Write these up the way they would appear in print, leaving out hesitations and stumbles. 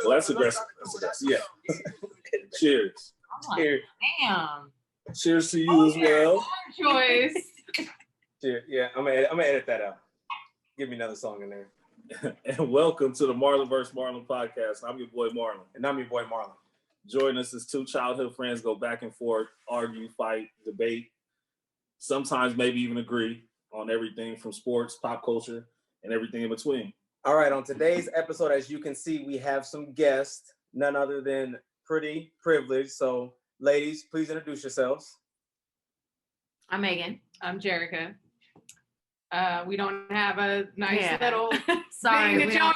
Well, that's aggressive. Yeah. Cheers. Oh, Cheers. damn. Cheers to you as well. Choice. Cheers. Yeah, I'm gonna edit that out. Give me another song in there. And welcome to the Marlon vs. Marlon podcast. I'm your boy Marlon. And I'm your boy Marlon. Join us as two childhood friends go back and forth, argue, fight, debate, sometimes maybe even agree on everything from sports, pop culture, and everything in between. All right, on today's episode, as you can see, we have some guests, none other than Pretty Privileged. So, ladies, please introduce yourselves. I'm Megan. I'm Jerica. We don't have a nice little Sorry, thing that y'all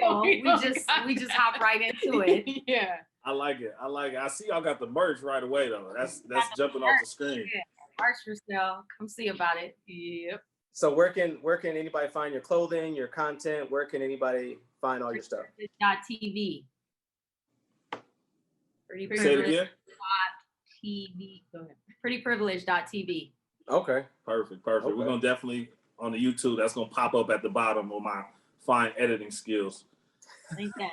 got. we just hop right into it. Yeah. I like it. I see y'all got the merch right away though. That's jumping off the screen. Yeah. Merch for sale. Come see about it. Yep. So where can anybody find your clothing, your content? Where can anybody find all your stuff? TV. Say it again. TV. Go ahead. Prettyprivilege.tv. Okay. Perfect. We're gonna definitely on the YouTube. That's gonna pop up at the bottom of my fine editing skills. Thank that.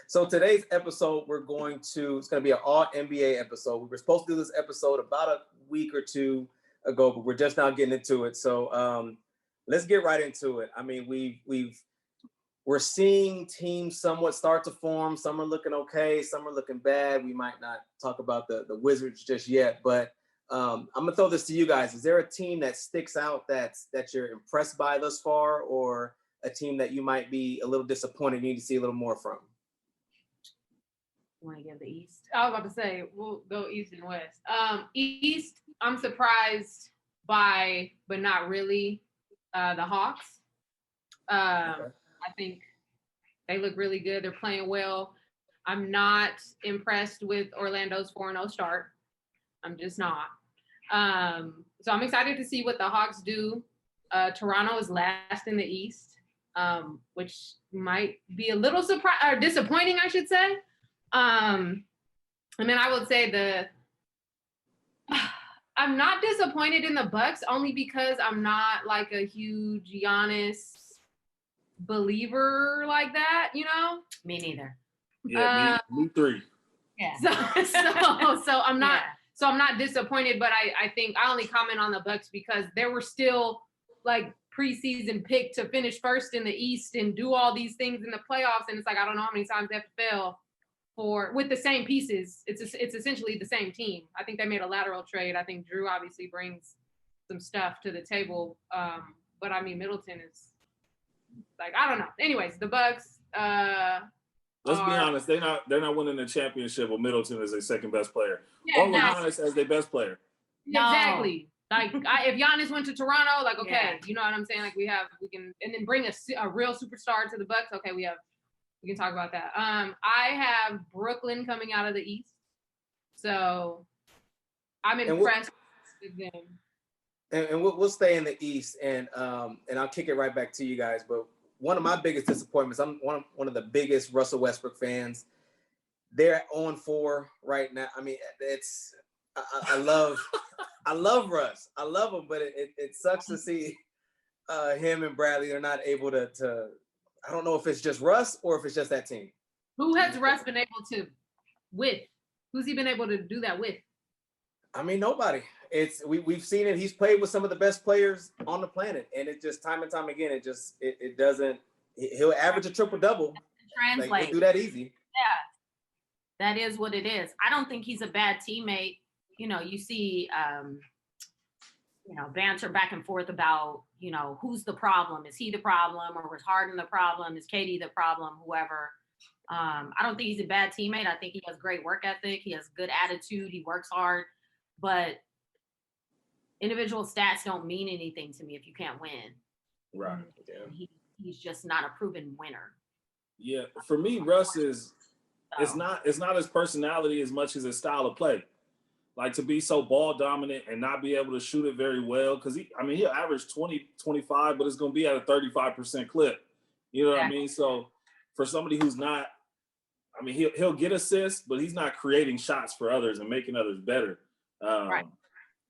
So today's episode, it's gonna be an all NBA episode. We were supposed to do this episode about a week or two ago, but we're just now getting into it. So let's get right into it. I mean, we're seeing teams somewhat start to form. Some are looking okay, some are looking bad. We might not talk about the Wizards just yet, but I'm gonna throw this to you guys. Is there a team that sticks out that you're impressed by thus far, or a team that you might be a little disappointed you need to see a little more from? You want to give the East? I was about to say we'll go East and West. East, I'm surprised by, but not really, the Hawks. I think they look really good. They're playing well. I'm not impressed with Orlando's 4-0 start. I'm just not. So I'm excited to see what the Hawks do. Toronto is last in the East, which might be a little disappointing, I should say. And then I would say I'm not disappointed in the Bucks only because I'm not like a huge Giannis believer like that, you know? Me neither. Yeah, me three. Yeah. So I'm not. Yeah. So I'm not disappointed, but I think I only comment on the Bucks because there were still like preseason pick to finish first in the East and do all these things in the playoffs, and it's like I don't know how many times they have to fail with the same pieces. It's essentially the same team. I think they made a lateral trade. I think Drew obviously brings some stuff to the table, but I mean Middleton is like I don't know. Anyways, the Bucks. Let's be honest. They're not winning the championship with Middleton as their second best player, or with Giannis as their best player. No. Exactly. Like if Giannis went to Toronto, like okay, you know what I'm saying? Like we can, and then bring a real superstar to the Bucks. Okay, we can talk about that. I have Brooklyn coming out of the East, so I'm impressed with them. And we'll stay in the East, and I'll kick it right back to you guys. But one of my biggest disappointments, I'm one of the biggest Russell Westbrook fans. They're 0-4 right now. I mean, I love Russ. I love him, but it sucks to see him and Bradley are not able to. I don't know if it's just Russ or if it's just that team. Who has Russ been able to with? Who's he been able to do that with? I mean, nobody. We've seen it. He's played with some of the best players on the planet, and it just time and time again, it doesn't. He'll average a triple double. Translate. Like, he'll do that easy. Yeah, that is what it is. I don't think he's a bad teammate. You know, you see, banter back and forth about, who's the problem? Is he the problem, or was Harden the problem? Is KD the problem? Whoever. I don't think he's a bad teammate. I think he has great work ethic. He has good attitude. He works hard, but individual stats don't mean anything to me if you can't win. Right. Yeah. He's just not a proven winner. Yeah. For me, Russ it's not his personality as much as his style of play. Like to be so ball dominant and not be able to shoot it very well. Cause he'll average 20, 25, but it's going to be at a 35% clip. You know what I mean? So for somebody who's not, he'll get assists, but he's not creating shots for others and making others better. Right.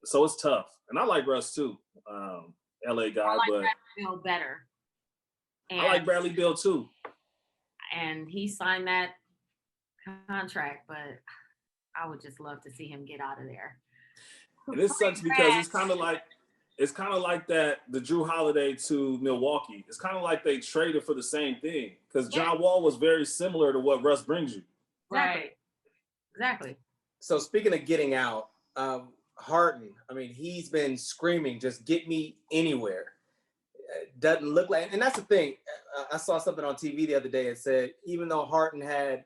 So it's tough. And I like Russ too, LA guy. I like Bradley Beal better. And I like Bradley Beal too. and he signed that contract, but I would just love to see him get out of there. And this sucks because it's kind of like that the Drew Holiday to Milwaukee. It's kind of like they traded for the same thing because John Wall was very similar to what Russ brings you. Right. Exactly. So speaking of getting out, Harden, I mean, he's been screaming, just get me anywhere. Doesn't look like, and that's the thing. I saw something on TV the other day. It said, even though Harden had,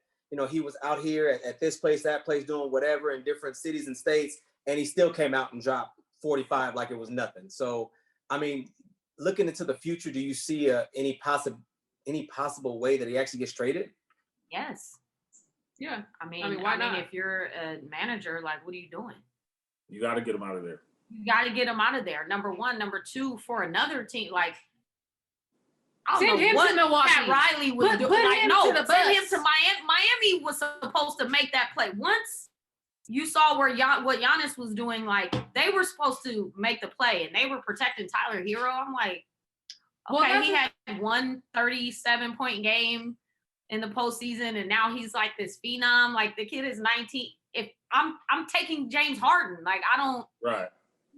he was out here at this place, that place, doing whatever in different cities and states, and he still came out and dropped 45 like it was nothing. So, I mean, looking into the future, do you see any possible way that he actually gets traded? Yes. Yeah. I mean, why not? If you're a manager, like, what are you doing? You got to get him out of there. You got to get him out of there. Number one. Number two, for another team, like, I send don't know him what to Milwaukee. Pat Riley was doing. Like, him no, to the send him bus. to Miami. Miami was supposed to make that play. Once you saw what Giannis was doing, like, they were supposed to make the play, and they were protecting Tyler Hero. I'm like, okay, he had 137-point game in the postseason, and now he's like this phenom. Like, the kid is 19. If I'm taking James Harden, like, I don't. Right.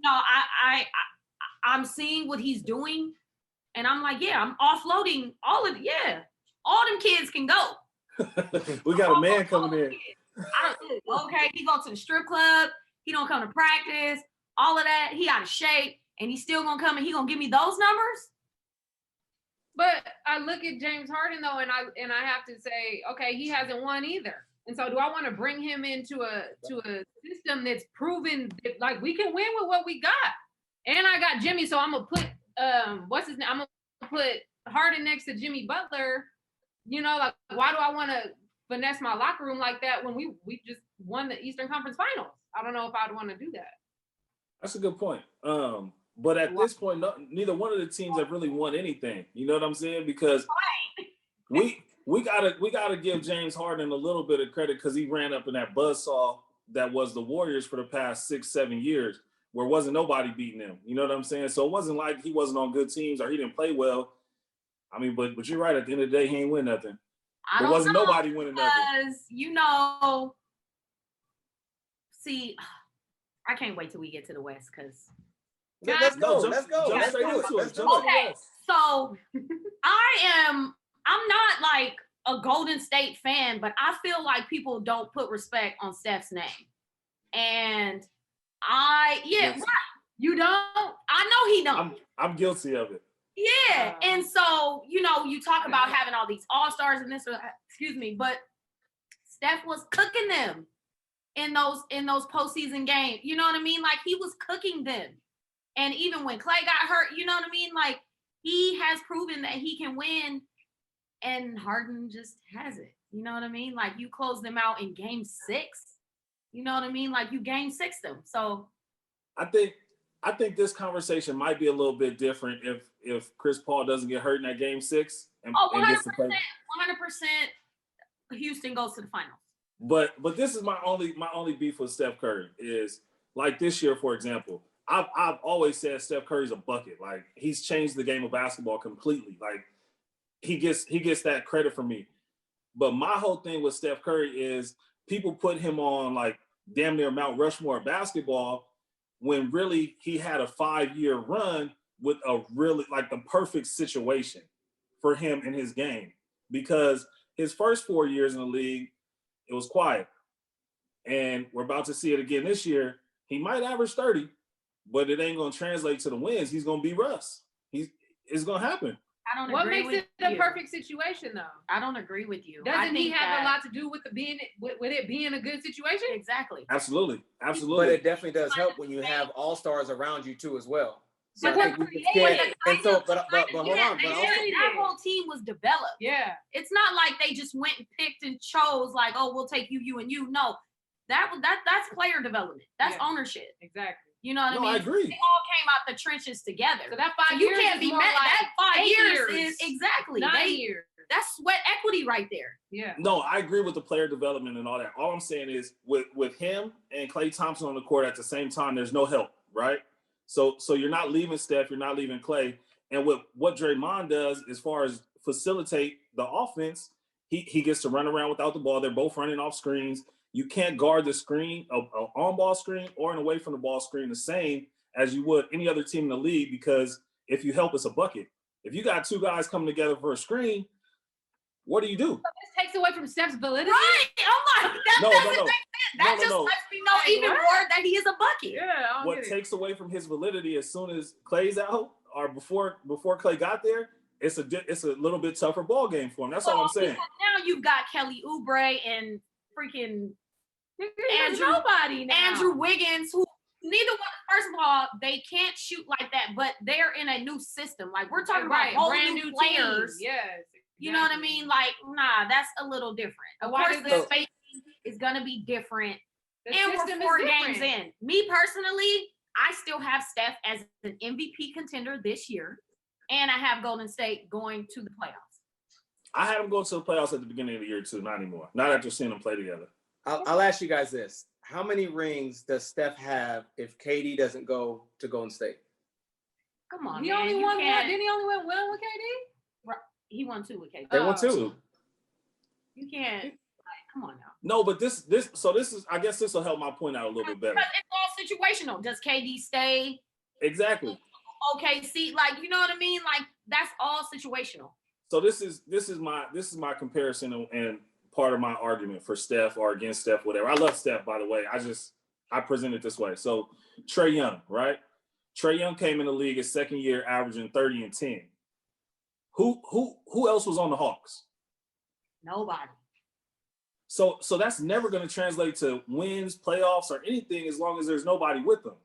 No, I'm seeing what he's doing, and I'm like, yeah, I'm offloading all them kids can go. We got a man coming in. Okay, he go to the strip club. He don't come to practice. All of that. He out of shape, and he's still gonna come and he gonna give me those numbers. But I look at James Harden though, and I have to say, okay, he hasn't won either. And so, do I want to bring him into a system that's proven that, like, we can win with what we got? And I got Jimmy, so I'm gonna put what's his name? I'm gonna put Harden next to Jimmy Butler. Like, why do I want to finesse my locker room like that when we just won the Eastern Conference Finals? I don't know if I'd want to do that. That's a good point. But at this point, neither one of the teams have really won anything. You know what I'm saying? Because we gotta give James Harden a little bit of credit because he ran up in that buzzsaw that was the Warriors for the past 6-7 years, where wasn't nobody beating them. You know what I'm saying? So it wasn't like he wasn't on good teams or he didn't play well. I mean, but you're right. At the end of the day, he ain't win nothing. There wasn't nobody winning nothing. Because, see, I can't wait till we get to the West because. Let's go. Okay, so I'm not like a Golden State fan, but I feel like people don't put respect on Steph's name. And right. You don't? I know he don't. I'm guilty of it. Yeah. And so, you talk about having all these all-stars and this, but Steph was cooking them in those postseason games. You know what I mean? Like, he was cooking them. And even when Clay got hurt, you know what I mean? Like, he has proven that he can win, and Harden just hasn't. You know what I mean? Like, you closed them out in game 6. You know what I mean? Like, you game 6 them. So I think this conversation might be a little bit different if Chris Paul doesn't get hurt in that game 6 and 100%, gets to play. 100% Houston goes to the finals. But this is my only beef with Steph Curry is, like, this year, for example, I've always said Steph Curry's a bucket. Like, he's changed the game of basketball completely. Like, he gets that credit from me. But my whole thing with Steph Curry is people put him on, like, damn near Mount Rushmore basketball when really he had a 5-year run with a really, like, the perfect situation for him in his game. Because his first 4 years in the league, it was quiet. And we're about to see it again this year. He might average 30, but it ain't going to translate to the wins. He's going to be Russ. It's going to happen. I don't what agree makes with it a you. perfect situation, though? I don't agree with you. Doesn't he have a lot to do with it being a good situation? Exactly. Absolutely. But it definitely does help when you have all-stars around you too as well. So But I think we can't. And so, but hold on. But also, that whole team was developed. Yeah. It's not like they just went and picked and chose, like, oh, we'll take you and you. No, that's player development. That's ownership. Exactly. You know what I mean? I agree. They all came out the trenches together. So that 5 you years can't be more mad. like That 5 8 years is exactly 9 years. That's sweat equity right there. Yeah. No, I agree with the player development and all that. All I'm saying is with him and Klay Thompson on the court at the same time, there's no help, right? So you're not leaving Steph, you're not leaving Klay. And what Draymond does as far as facilitate the offense He gets to run around without the ball. They're both running off screens. You can't guard the screen, an on-ball screen or an away-from-the-ball screen the same as you would any other team in the league, because if you help, it's a bucket. If you got two guys coming together for a screen, what do you do? This takes away from Steph's validity. Right. I'm like, that doesn't make sense. That just lets me know even more that he is a bucket. Yeah. What takes away from his validity as soon as Clay's out or before Clay got there, it's a little bit tougher ball game for him. That's all I'm saying. Now you've got Kelly Oubre and freaking Andrew Wiggins, who neither one. First of all, they can't shoot like that, but they're in a new system. Like we're talking about whole brand new players. Yes. Exactly. You know what I mean? Like, nah, that's a little different. Of course, the spacing is gonna be different. And we're 4 games in. Me personally, I still have Steph as an MVP contender this year, and I have Golden State going to the playoffs. I had them go to the playoffs at the beginning of the year too, not anymore. Not after seeing them play together. I'll ask you guys this. How many rings does Steph have if KD doesn't go to Golden State? Come on, he man. only won one. Didn't he only win one with KD? He won 2 with KD. They won 2. You can't. Like, come on now. No, but this is. I guess this will help my point out a little bit better. Because it's all situational. Does KD stay? Exactly. Okay, see, like, you know what I mean? Like, that's all situational. So this is my comparison and part of my argument for Steph or against Steph, whatever. I love Steph, by the way. I present it this way. So Trae Young, right? Trae Young came in the league his second year, averaging 30 and 10. Who else was on the Hawks? Nobody. So that's never going to translate to wins, playoffs, or anything as long as there's nobody with them.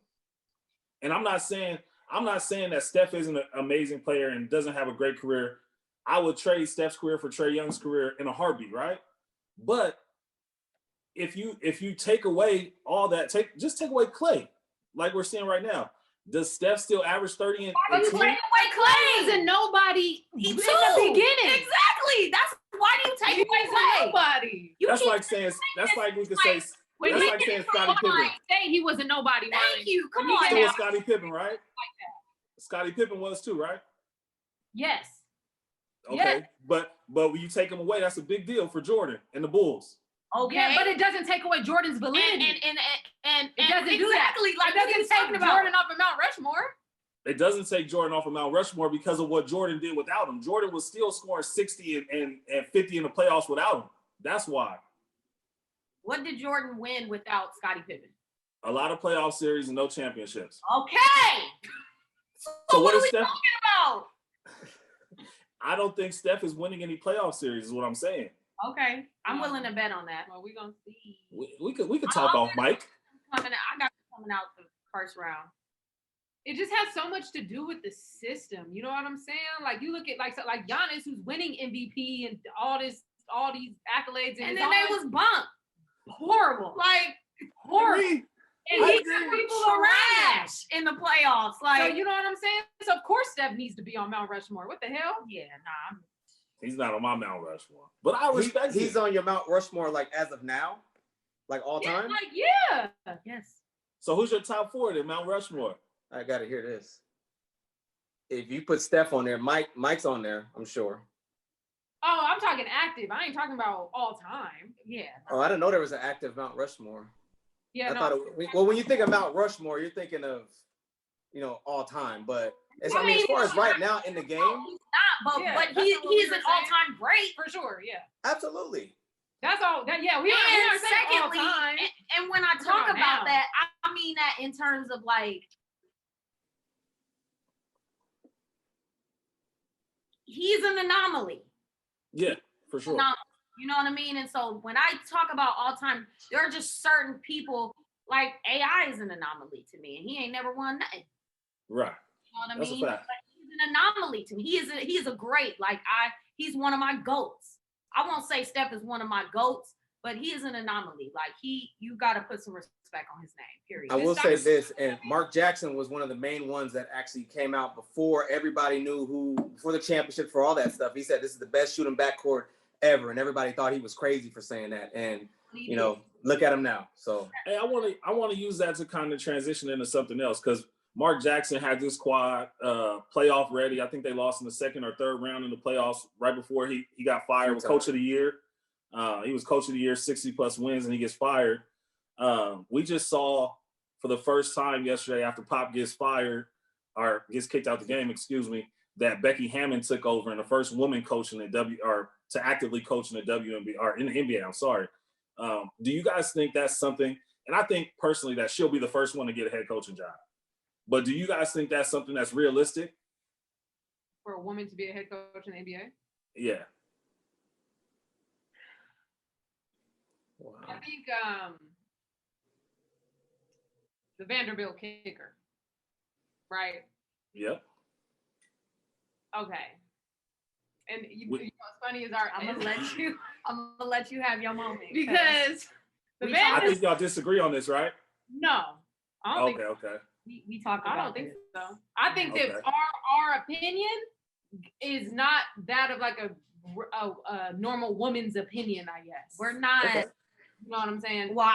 And I'm not saying that Steph isn't an amazing player and doesn't have a great career. I would trade Steph's career for Trae Young's career in a heartbeat, right? But if you take away all that, take away Clay, like we're seeing right now. Does Steph still average 30 and 10? You take away Clay and nobody in the the beginning. Exactly. That's why do you take away Clay? Nobody. That's like saying Scottie Pippen. Say he was a nobody. Thank you. Come on. Still Scottie Pippen, right? Scottie Pippen was too, right? Yes. Okay, yes. But when you take him away, that's a big deal for Jordan and the Bulls. Okay, yeah, but it doesn't take away Jordan's validity. And it doesn't do that. Exactly. Like, it doesn't take Jordan off of Mount Rushmore. It doesn't take Jordan off of Mount Rushmore because of what Jordan did without him. Jordan was still scoring 60 and 50 in the playoffs without him. That's why. What did Jordan win without Scottie Pippen? A lot of playoff series and no championships. Okay. So what is Steph talking about? I don't think Steph is winning any playoff series, is what I'm saying. Okay, I'm willing to bet on that. Well, we're gonna see. We could talk off mic. I got coming out the first round. It just has so much to do with the system. You know what I'm saying? Like you look at like Giannis, who's winning MVP and all these accolades, and then they was bumped. Horrible. Like horrible. And he got people trash in the playoffs. Like, so you know what I'm saying? So of course Steph needs to be on Mount Rushmore. What the hell? Yeah, nah. He's not on my Mount Rushmore. But I respect He's on your Mount Rushmore, like as of now? Like all time? Like, yeah. Yes. So who's your top 4 at Mount Rushmore? I gotta hear this. If you put Steph on there, Mike's on there, I'm sure. Oh, I'm talking active. I ain't talking about all time. Yeah. Oh, I didn't know there was an active Mount Rushmore. Yeah. Well, when you think of Mount Rushmore, you're thinking of, all time. But as far as right now in the game, he's not. But he's an all-time great for sure. Yeah. Absolutely. That's all. We are secondly, all time. And when I talk about that, I mean that in terms of like, he's an anomaly. Yeah, for sure. You know what I mean? And so when I talk about all time, there are just certain people, like AI is an anomaly to me, and he ain't never won nothing. Right. You know what I That's mean? a fact. But he's an anomaly to me. He is a great, he's one of my GOATs. I won't say Steph is one of my GOATs, but he is an anomaly. Like you got to put some respect on his name, period. I will say this, and Mark Jackson was one of the main ones that actually came out before everybody knew before the championship, for all that stuff. He said this is the best shooting backcourt ever, and everybody thought he was crazy for saying that. And look at him now. So hey, I want to use that to kind of transition into something else, because Mark Jackson had this squad playoff ready. I think they lost in the second or third round in the playoffs right before he got fired. Was coach of the year. He was coach of the year, 60+ wins, and he gets fired. We just saw for the first time yesterday after Pop gets fired or gets kicked out the game, excuse me, that Becky Hammond took over and the first woman coach in the to actively coach in the WNBA or in the NBA. I'm sorry. Do you guys think that's something? And I think personally that she'll be the first one to get a head coaching job. But do you guys think that's something that's realistic? For a woman to be a head coach in the NBA? Yeah. Wow. I think the Vanderbilt kicker, right? Yep. Okay. And you know what's funny is I'm gonna let you have your moment because I think y'all disagree on this, right? No, I don't think. Okay. We talked about I don't think so. I think that our opinion is not that of like a normal woman's opinion. I guess we're not. Okay. You know what I'm saying? Well,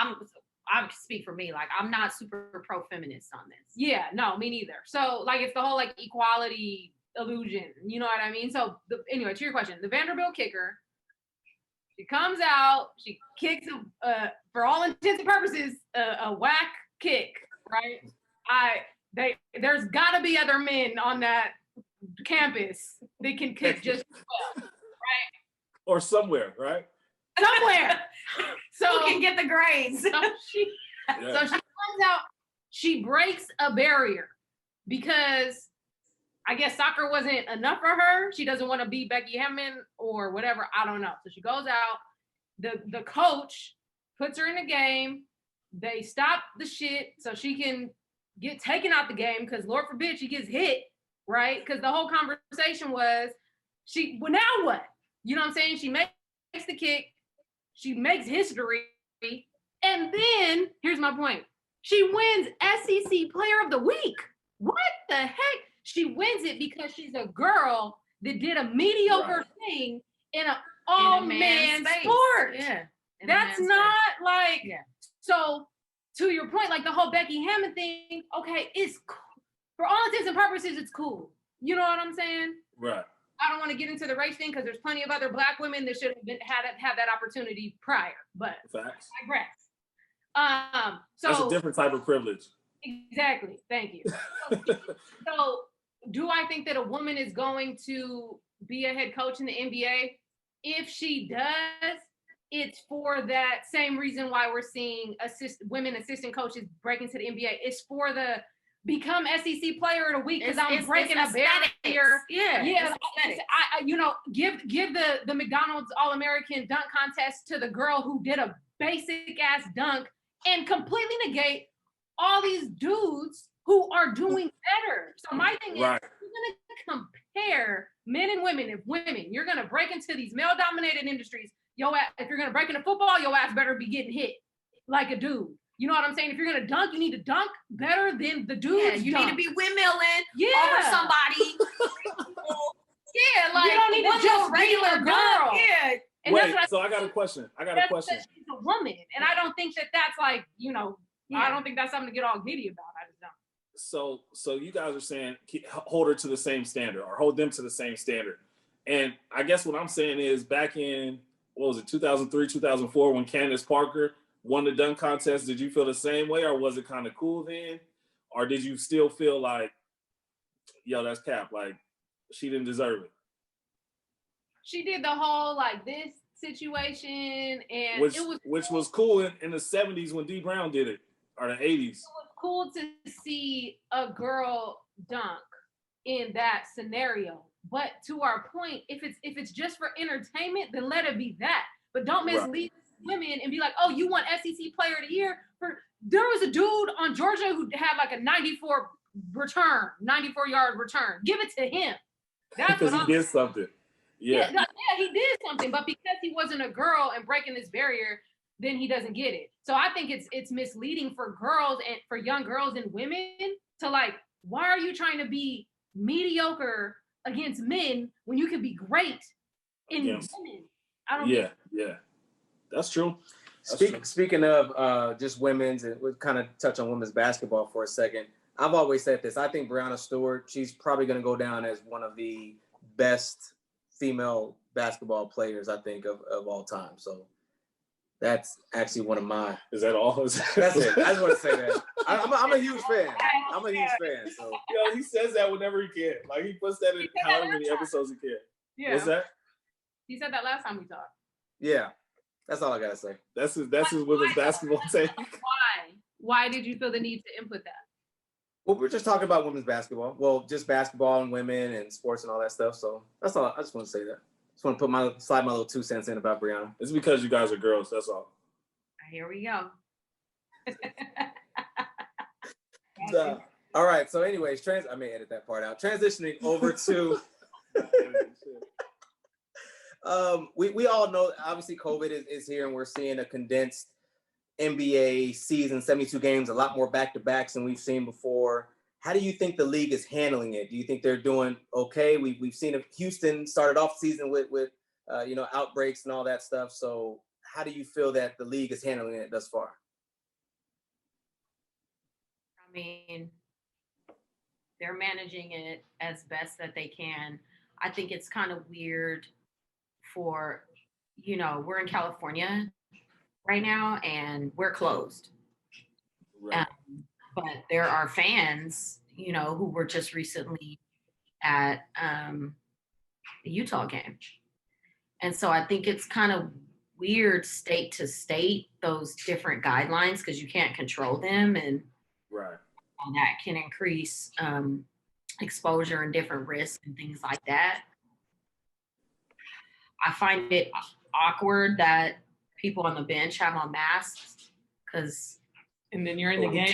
I speak for me. Like, I'm not super pro-feminist on this. Yeah, no, me neither. So, like, it's the whole like equality illusion. You know what I mean? So, anyway, to your question, the Vanderbilt kicker. She comes out. She kicks for all intents and purposes, a whack kick. Right? There's got to be other men on that campus that can kick just as well, right? Or somewhere, right? Somewhere. So who can get the grades? So she comes out. She breaks a barrier because I guess soccer wasn't enough for her. She doesn't want to be Becky Hammond or whatever. I don't know. So she goes out. The coach puts her in the game. They stop the shit so she can get taken out the game because Lord forbid she gets hit, right? Because the whole conversation was now what? You know what I'm saying? She makes the kick, she makes history, and then here's my point. She wins SEC Player of the Week. What the heck? She wins it because she's a girl that did a mediocre thing in an all-man sport. Yeah. That's not like so. To your point, like the whole Becky Hammond thing, okay, it's cool. For all intents and purposes, it's cool. You know what I'm saying? Right. I don't want to get into the race thing because there's plenty of other Black women that should have had that opportunity prior. But facts. I digress. So that's a different type of privilege. Exactly. Thank you. So, do I think that a woman is going to be a head coach in the NBA? If she does, it's for that same reason why we're seeing women assistant coaches break into the NBA. It's for the become SEC Player of the Week because I'm breaking a barrier. Yeah. I give the McDonald's All-American dunk contest to the girl who did a basic ass dunk and completely negate all these dudes who are doing better. So my thing is, we're gonna compare men and women. If you're gonna break into these male-dominated industries. If you're gonna break into football, your ass better be getting hit like a dude. You know what I'm saying? If you're gonna dunk, you need to dunk better than the dude. Yeah, you need to be windmilling over somebody. Like you don't need to just regular girl. Yeah. And wait, so I got a question. She's a woman, and I don't think that that's like I don't think that's something to get all giddy about. I just don't. So you guys are saying hold her to the same standard or hold them to the same standard. And I guess what I'm saying is back in, 2003, 2004, when Candace Parker won the dunk contest, did you feel the same way or was it kind of cool then? Or did you still feel like, that's cap, like she didn't deserve it? She did the whole like this situation and which was cool in the 70s when Dee Brown did it, or the 80s. It was cool to see a girl dunk in that scenario. But to our point, if it's just for entertainment, then let it be that. But don't mislead women and be like, oh, you want SEC Player of the Year? There was a dude on Georgia who had like a 94-yard return. Give it to him. That's because he did something. Yeah, he did something. But because he wasn't a girl and breaking this barrier, then he doesn't get it. So I think it's misleading for girls and for young girls and women to like, why are you trying to be mediocre against men when you can be great in women? I don't That's true. Speaking of just women's, and we'll kind of touch on women's basketball for a second. I've always said this. I think Breanna Stewart, she's probably going to go down as one of the best female basketball players, I think, of all time. So that's actually one of my. Is that all? That's it. I just want to say that. I'm a huge fan. I'm a huge fan. So he says that whenever he can. Like he puts that in however many episodes he can. Yeah. What's that? He said that last time we talked. Yeah, that's all I gotta say. That's his women's basketball take. Why did you feel the need to input that? Well, we're just talking about women's basketball. Well, just basketball and women and sports and all that stuff. So that's all. I just want to say that. Just want to slide my little 2 cents in about Breanna. It's because you guys are girls. That's all. Here we go. All right. So, anyways, I may edit that part out. Transitioning over to. We all know obviously COVID is here and we're seeing a condensed NBA season, 72 games, a lot more back-to-backs than we've seen before. How do you think the league is handling it? Do you think they're doing okay? We've seen Houston started off the season with outbreaks and all that stuff. So how do you feel that the league is handling it thus far? I mean, they're managing it as best that they can. I think it's kind of weird for, we're in California right now and we're closed. Right. But there are fans, who were just recently at the Utah game. And so I think it's kind of weird state to state, those different guidelines, because you can't control them. And right. That can increase exposure and different risks and things like that. I find it awkward that people on the bench have on masks because. And then you're in the game.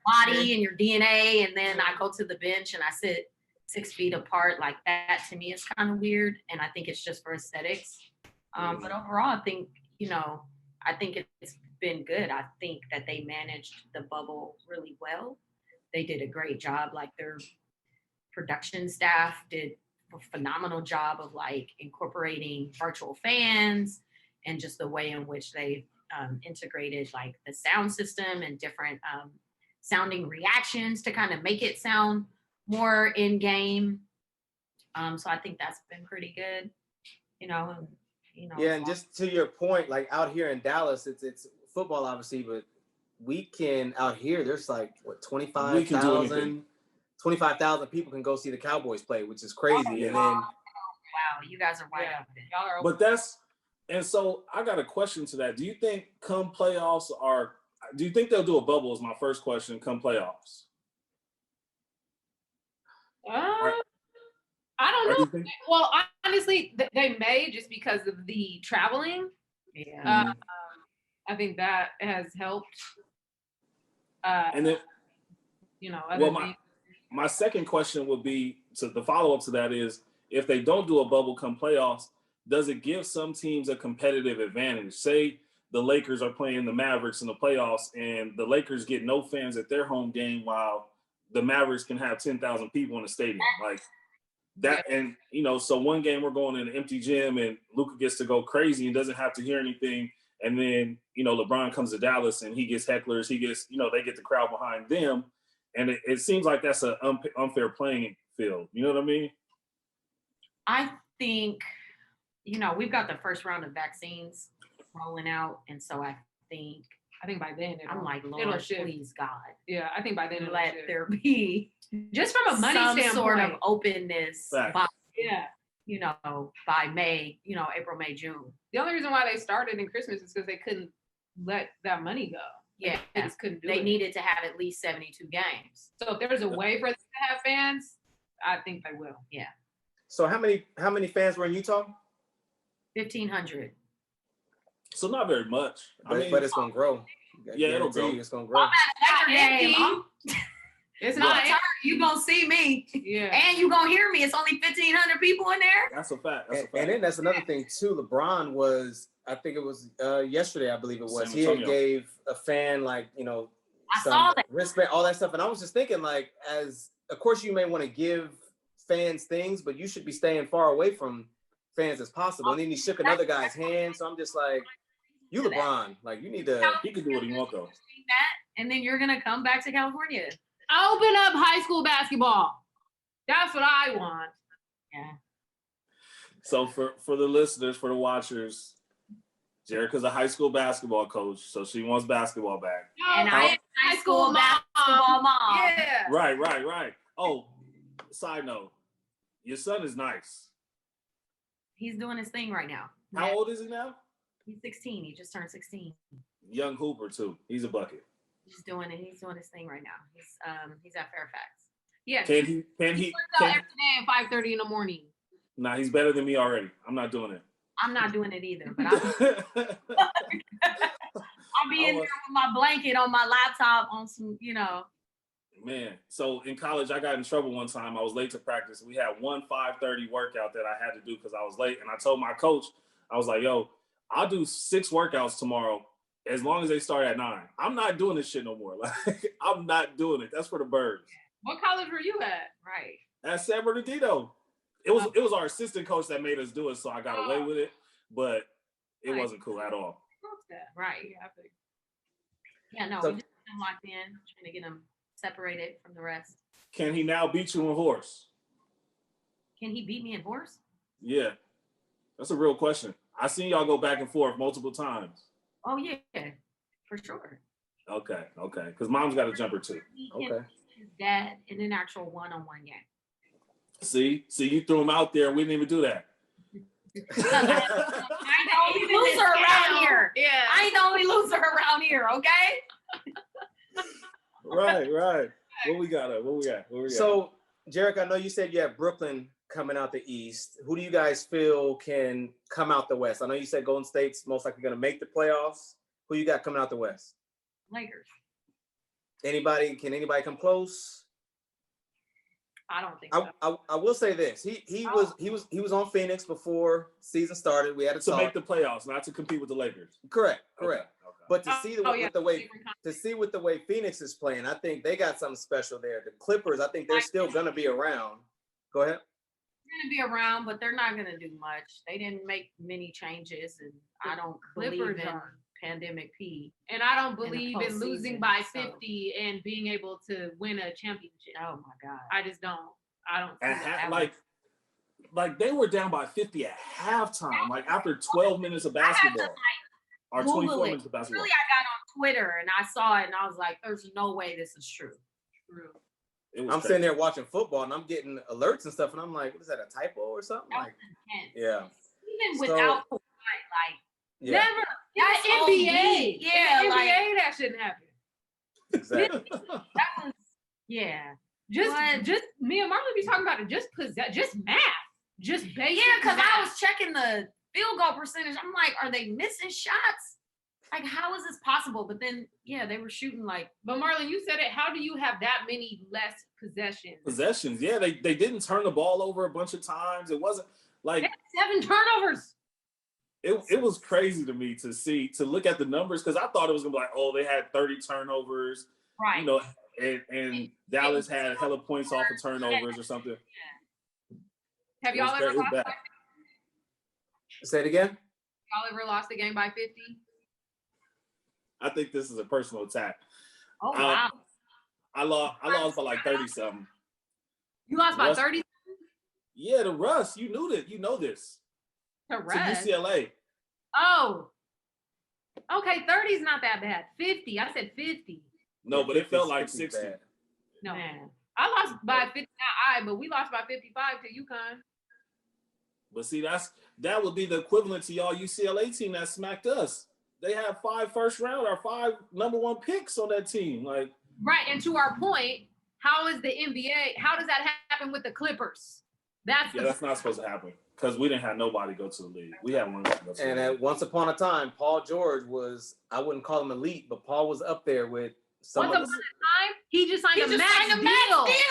Body and your DNA, and then I go to the bench and I sit 6 feet apart. Like that to me is kind of weird, and I think it's just for aesthetics. But overall, I think it's been good. I think that they managed the bubble really well. They did a great job. Like their production staff did a phenomenal job of like incorporating virtual fans and just the way in which they integrated like the sound system and different sounding reactions to kind of make it sound more in game. So I think that's been pretty good, Yeah, and just to your point, like out here in Dallas, it's football obviously, but weekend out here, there's like what 25,000 people can go see the Cowboys play, which is crazy. Oh, yeah. And then wow, you guys are wide open. Y'all are but and so I got a question to that. Do you think come playoffs do you think they'll do a bubble is my first question, come playoffs? I don't know. Well, honestly, they may just because of the traveling. Yeah. I think that has helped. And then, my second question would be, so the follow-up to that is, if they don't do a bubble come playoffs, does it give some teams a competitive advantage? Say the Lakers are playing the Mavericks in the playoffs and the Lakers get no fans at their home game while the Mavericks can have 10,000 people in the stadium. Like that. And, so one game we're going in an empty gym and Luka gets to go crazy and doesn't have to hear anything. And then, LeBron comes to Dallas and he gets hecklers. He gets, they get the crowd behind them. And it seems like that's an unfair playing field. You know what I mean? I think, we've got the first round of vaccines rolling out. And so I think by then I'm like, Lord, please God. Yeah, I think by then let there be just from a money standpoint, sort of openness by, by May, April, May, June. The only reason why they started in Christmas is because they couldn't let that money go. Yeah, they just couldn't do it. They needed to have at least 72 games. So if there's a way for them to have fans, I think they will. Yeah. So how many fans were in Utah? 1,500. So not very much. But it's gonna grow. Yeah, it'll grow. It's gonna grow. It's not you gonna see me. Yeah. And you gonna hear me. It's only 1,500 people in there. That's a fact. And then that's another thing too. LeBron was, I think it was yesterday, I believe it was. He gave a fan I some saw that. respect, all that stuff. And I was just thinking, like, of course you may want to give fans things, but you should be staying far away from fans as possible. And then he shook another guy's hand. So I'm just like, you LeBron, like you need to. He can do what he wants though. And then you're gonna come back to California. Open up high school basketball. That's what I want. Yeah. So for the listeners, for the watchers, Jerica's a high school basketball coach, so she wants basketball back. And I am high school basketball mom. Yeah. Right. Oh, side note, your son is nice. He's doing his thing right now. How old is he now? He's 16. He just turned 16. Young Hooper too. He's a bucket. He's doing his thing right now. He's at Fairfax. Yeah. Can he? He works out every day at 5:30 in the morning. Nah, he's better than me already. I'm not doing it. I'm not doing it either, but I'll be in there with my blanket on my laptop on some, Man, so in college, I got in trouble one time. I was late to practice. We had one 5:30 workout that I had to do because I was late. And I told my coach, I was like, yo, I'll do 6 workouts tomorrow as long as they start at 9. I'm not doing this shit no more. Like, I'm not doing it. That's for the birds. What college were you at? right. At San Bernardino. It was our assistant coach that made us do it, so I got away with it. But it wasn't cool at all. Right. Yeah, no, we just got him locked in, trying to get him separated from the rest. Can he now beat you in horse? Can he beat me in horse? Yeah. That's a real question. I seen y'all go back and forth multiple times. Oh, yeah, for sure. Okay. Because mom's got a jumper too. Okay. His dad in an actual one-on-one game. See, you threw him out there and we didn't even do that. I ain't the only loser around here. Yeah. I ain't the only loser around here, okay? Right. What we got? So, Jerica, I know you said you have Brooklyn coming out the East. Who do you guys feel can come out the West? I know you said Golden State's most likely going to make the playoffs. Who you got coming out the West? Lakers. Can anybody come close? I don't think so. I will say this. He was on Phoenix before season started. We had a to talk. make the playoffs, not to compete with the Lakers. Correct. Okay. But to see with the way Phoenix is playing, I think they got something special there. The Clippers, I think they're still gonna be around. Go ahead. They're gonna be around, but they're not gonna do much. They didn't make many changes, and I don't believe in pandemic P. And I don't believe in losing by so. 50 and being able to win a championship. Oh my God. I just don't. I don't see that. Like they were down by 50 at halftime, like after 12 minutes of basketball. Or 24 minutes of basketball. Really, I got on Twitter and I saw it and I was like, there's no way this is true. I'm sitting there watching football and I'm getting alerts and stuff and I'm like, is that a typo or something? Like, yeah. Even without Kawhi, never. That NBA. Yeah, NBA, that shouldn't happen. Exactly. That was, Just me and Marlon be talking about it. Just math. Just basic. Yeah, because I was checking the field goal percentage. I'm like, are they missing shots? Like, how is this possible? But then, they were shooting like. But Marlon, you said it. How do you have that many less possessions? Possessions, yeah. They didn't turn the ball over a bunch of times. It wasn't like 7 turnovers. It was crazy to me to look at the numbers because I thought it was gonna be like, oh, they had 30 turnovers, right? And Dallas had hella points off of turnovers or something. Have y'all ever lost by 50? Say it again. Y'all ever lost a game by 50? I think this is a personal attack. Oh wow! I lost by like 30 something. You lost by 30? Yeah, to Russ. You knew that. You know this. To Russ? To UCLA. Oh. Okay, 30 is not that bad. 50. I said 50. No, but it felt like 60. Bad. No. Man. I lost by 50. But we lost by 55 to UConn. But see, that would be the equivalent to y'all UCLA team that smacked us. They had 5 first round or 5 number 1 picks on that team. Like, right, and to our point, how is the NBA? How does that happen with the Clippers? That's not supposed to happen because we didn't have nobody go to the league. We had one guy go to the league. And once upon a time, Paul George was, I wouldn't call him elite, but Paul was up there with some Once upon a time, he just signed a max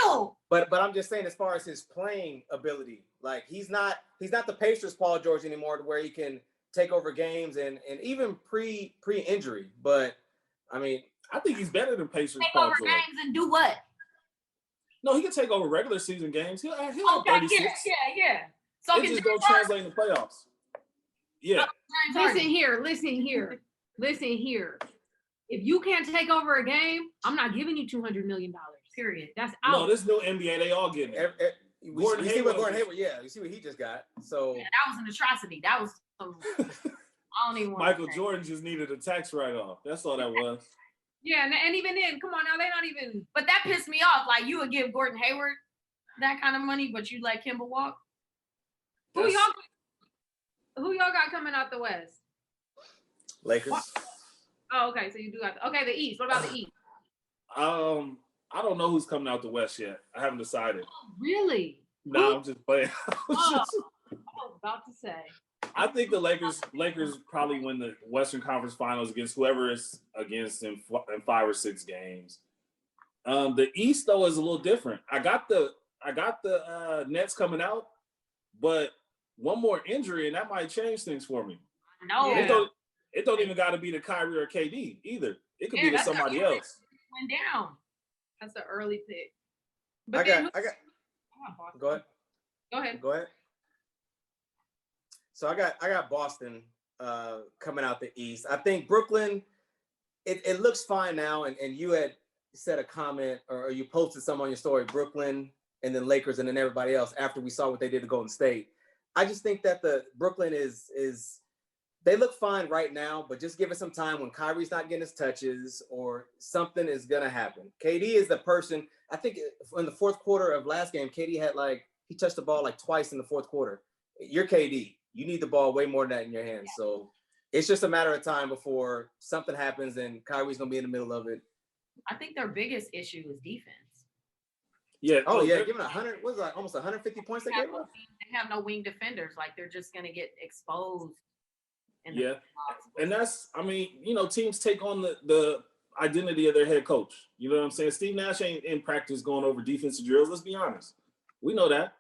deal. But I'm just saying, as far as his playing ability, like he's not the Pacers Paul George anymore, to where he can take over games and even pre-injury. But I mean, I think he's better than Pacers take Paul over George. games and do what? No, he can take over regular season games. He'll have 36. Yeah. So it just don't translate in the playoffs. Yeah. Listen here. If you can't take over a game, I'm not giving you $200 million. Period. That's out. No, this new NBA, they all getting it. You see what Gordon Hayward, yeah, you see what he just got. So Yeah, that was an atrocity. That was some, I don't even want Michael Jordan just needed a tax write-off. That's all that was. Yeah, and even then, come on now, they're not even. But that pissed me off. Like, you would give Gordon Hayward that kind of money, but you let Kimba walk. Who y'all got coming out the West? Lakers. What? Oh, okay. So you do got okay. The East. What about the East? I don't know who's coming out the West yet. I haven't decided. Oh, really? No, I'm just playing. I was about to say. I think the Lakers probably win the Western Conference Finals against whoever is against in 5 or 6 games. The East though is a little different. I got the Nets coming out, but one more injury and that might change things for me. No. Yeah. It don't even got to be the Kyrie or KD either. It could be to somebody else. Went down. That's an early pick. I got. Go ahead. Go ahead. So I got Boston coming out the East. I think Brooklyn, it looks fine now. And you had said a comment or you posted some on your story, Brooklyn and then Lakers and then everybody else after we saw what they did to Golden State. I just think that the Brooklyn is they look fine right now, but just give it some time when Kyrie's not getting his touches or something is going to happen. KD is the person, I think in the fourth quarter of last game, KD had he touched the ball twice in the fourth quarter. You're KD. You need the ball way more than that in your hands. So it's just a matter of time before something happens and Kyrie's going to be in the middle of it. I think their biggest issue is defense. Yeah. Oh, yeah. Given 100, what was that? Almost 150 points they gave up? They have no wing defenders. They're just going to get exposed. Yeah. And that's, teams take on the identity of their head coach. You know what I'm saying? Steve Nash ain't in practice going over defensive drills. Let's be honest. We know that.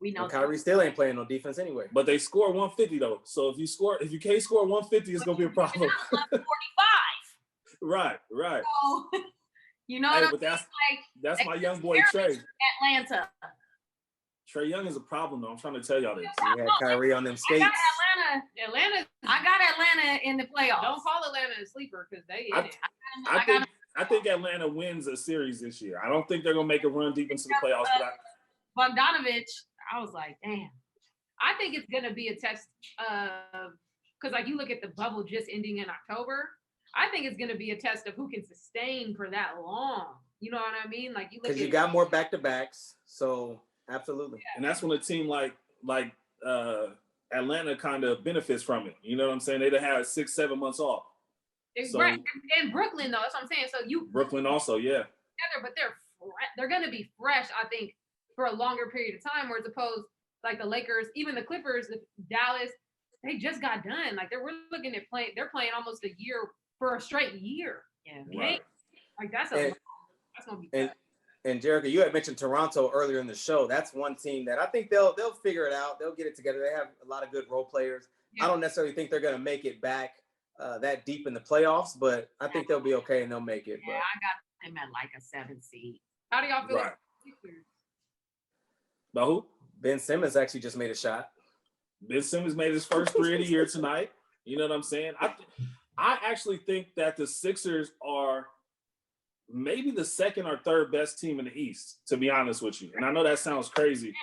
We know Kyrie still ain't playing no defense anyway. But they score 150 though. So if you can't score 150, it's gonna be a problem. 45. Right. So, you know Hey, what but that's my young boy Trey. Atlanta. Trey Young is a problem though. I'm trying to tell y'all this. He had Kyrie on them skates. I got Atlanta in the playoffs. Don't call Atlanta a sleeper because they in it. I think Atlanta wins a series this year. I don't think they're gonna make a run deep into the playoffs. But Bogdanovich, I was like, damn. I think it's gonna be a test of because you look at the bubble just ending in October. I think it's gonna be a test of who can sustain for that long. You know what I mean? You look because you got more back-to-backs, so absolutely. Yeah. And that's when a team like Atlanta kind of benefits from it. You know what I'm saying? They'd have had 6-7 months off. Right. And Brooklyn though, that's what I'm saying. So Brooklyn also, yeah. Together, but they're gonna be fresh, I think, for a longer period of time, whereas opposed the Lakers, even the Clippers, Dallas, they just got done. We're looking at they're playing almost a year for a straight year. Yeah. Right. That's gonna be tough. And Jerica, you had mentioned Toronto earlier in the show. That's one team that I think they'll figure it out. They'll get it together. They have a lot of good role players. Yeah. I don't necessarily think they're going to make it back that deep in the playoffs, but I think they'll be okay and they'll make it. Yeah, I got them at a 7 seed. How do y'all feel? Right. About who? Ben Simmons actually just made a shot. Ben Simmons made his first 3 of the year tonight. You know what I'm saying? I actually think that the Sixers are maybe the second or third best team in the East, to be honest with you. And I know that sounds crazy.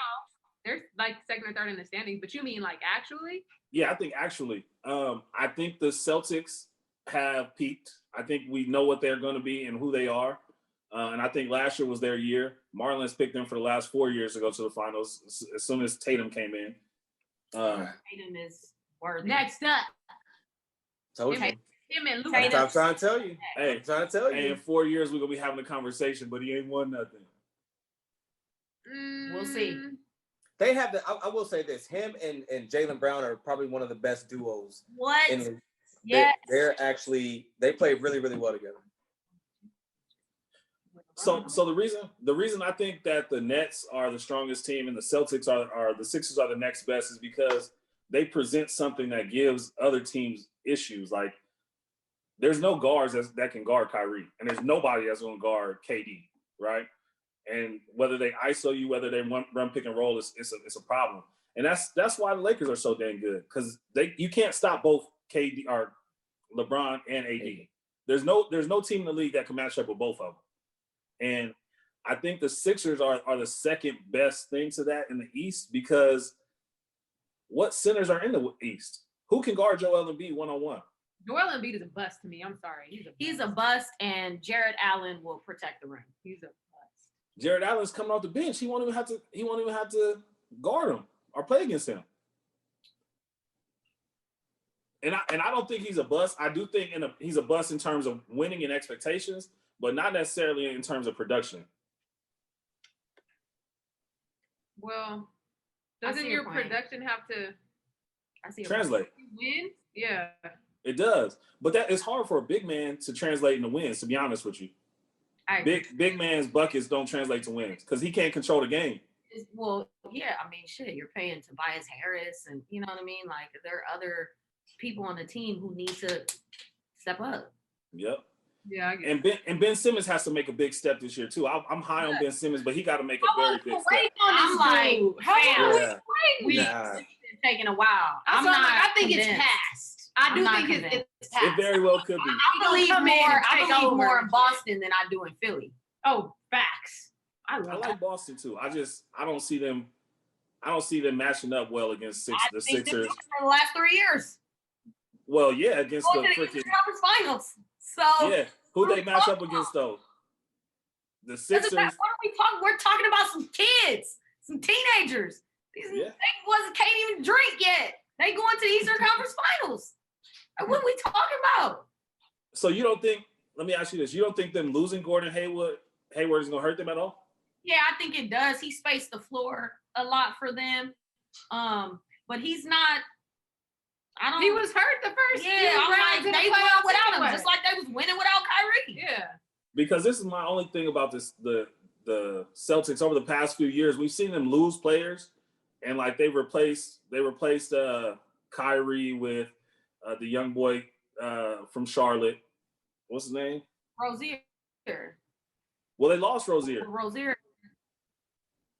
They're second or third in the standings, but you mean actually? Yeah, I think actually. I think the Celtics have peaked. I think we know what they're going to be and who they are. And I think last year was their year. Marlon's picked them for the last 4 years to go to the finals as soon as Tatum came in. Tatum is worthy. Next up. Told you. Him and Luke. I'm trying to tell you. Hey, I'm trying to tell you. And in 4 years, we're going to be having a conversation, but he ain't won nothing. We'll see. They have I will say this. Him and Jaylen Brown are probably one of the best duos. What? Yeah. They play really, really well together. So the reason I think that the Nets are the strongest team and the Celtics are the Sixers are the next best is because they present something that gives other teams issues. There's no guards that can guard Kyrie, and there's nobody that's going to guard KD, right? And whether they ISO you, whether they run pick and roll, it's a problem. And that's why the Lakers are so dang good because you can't stop both KD or LeBron and AD. There's no team in the league that can match up with both of them. And I think the Sixers are the second best thing to that in the East because what centers are in the East? Who can guard Joel Embiid one-on-one? Joel Embiid is a bust to me. I'm sorry. He's a bust, and Jared Allen will protect the rim. He's a bust. Jared Allen's coming off the bench. He won't even have to guard him or play against him. And I don't think he's a bust. I do think he's a bust in terms of winning and expectations, but not necessarily in terms of production. Well, doesn't your production have to translate? Win? Yeah. It does. But that it's hard for a big man to translate into wins, to be honest with you. Big man's buckets don't translate to wins because he can't control the game. Well, yeah, I mean, shit, you're paying Tobias Harris and you know what I mean? Like there are other people on the team who need to step up. Yep. Yeah, I get and Ben Simmons has to make a big step this year too. I'm high on Ben Simmons, but he got to make a very big step. I'm like, fam, we it's taking a while. I think it's past. I do think it's past. It very well could be. I believe more in Boston than I do in Philly. Oh, facts. I like Boston too. I don't see them matching up well against the Sixers for the last 3 years. Well, yeah, against the freaking conference finals. So yeah, who they match up against though? The Sixers. What are we talking? We're talking about some kids, some teenagers. They can't even drink yet. They going to the Eastern Conference Finals. What are we talking about? So you don't think? Let me ask you this: you don't think them losing Gordon Hayward is gonna hurt them at all? Yeah, I think it does. He spaced the floor a lot for them, but he's not. He was hurt the first few rounds. They won without him, just like they was winning without Kyrie. Yeah. Because this is my only thing about this the Celtics over the past few years. We've seen them lose players, and like they replaced Kyrie with the young boy from Charlotte. What's his name? Rozier. Well, they lost Rozier.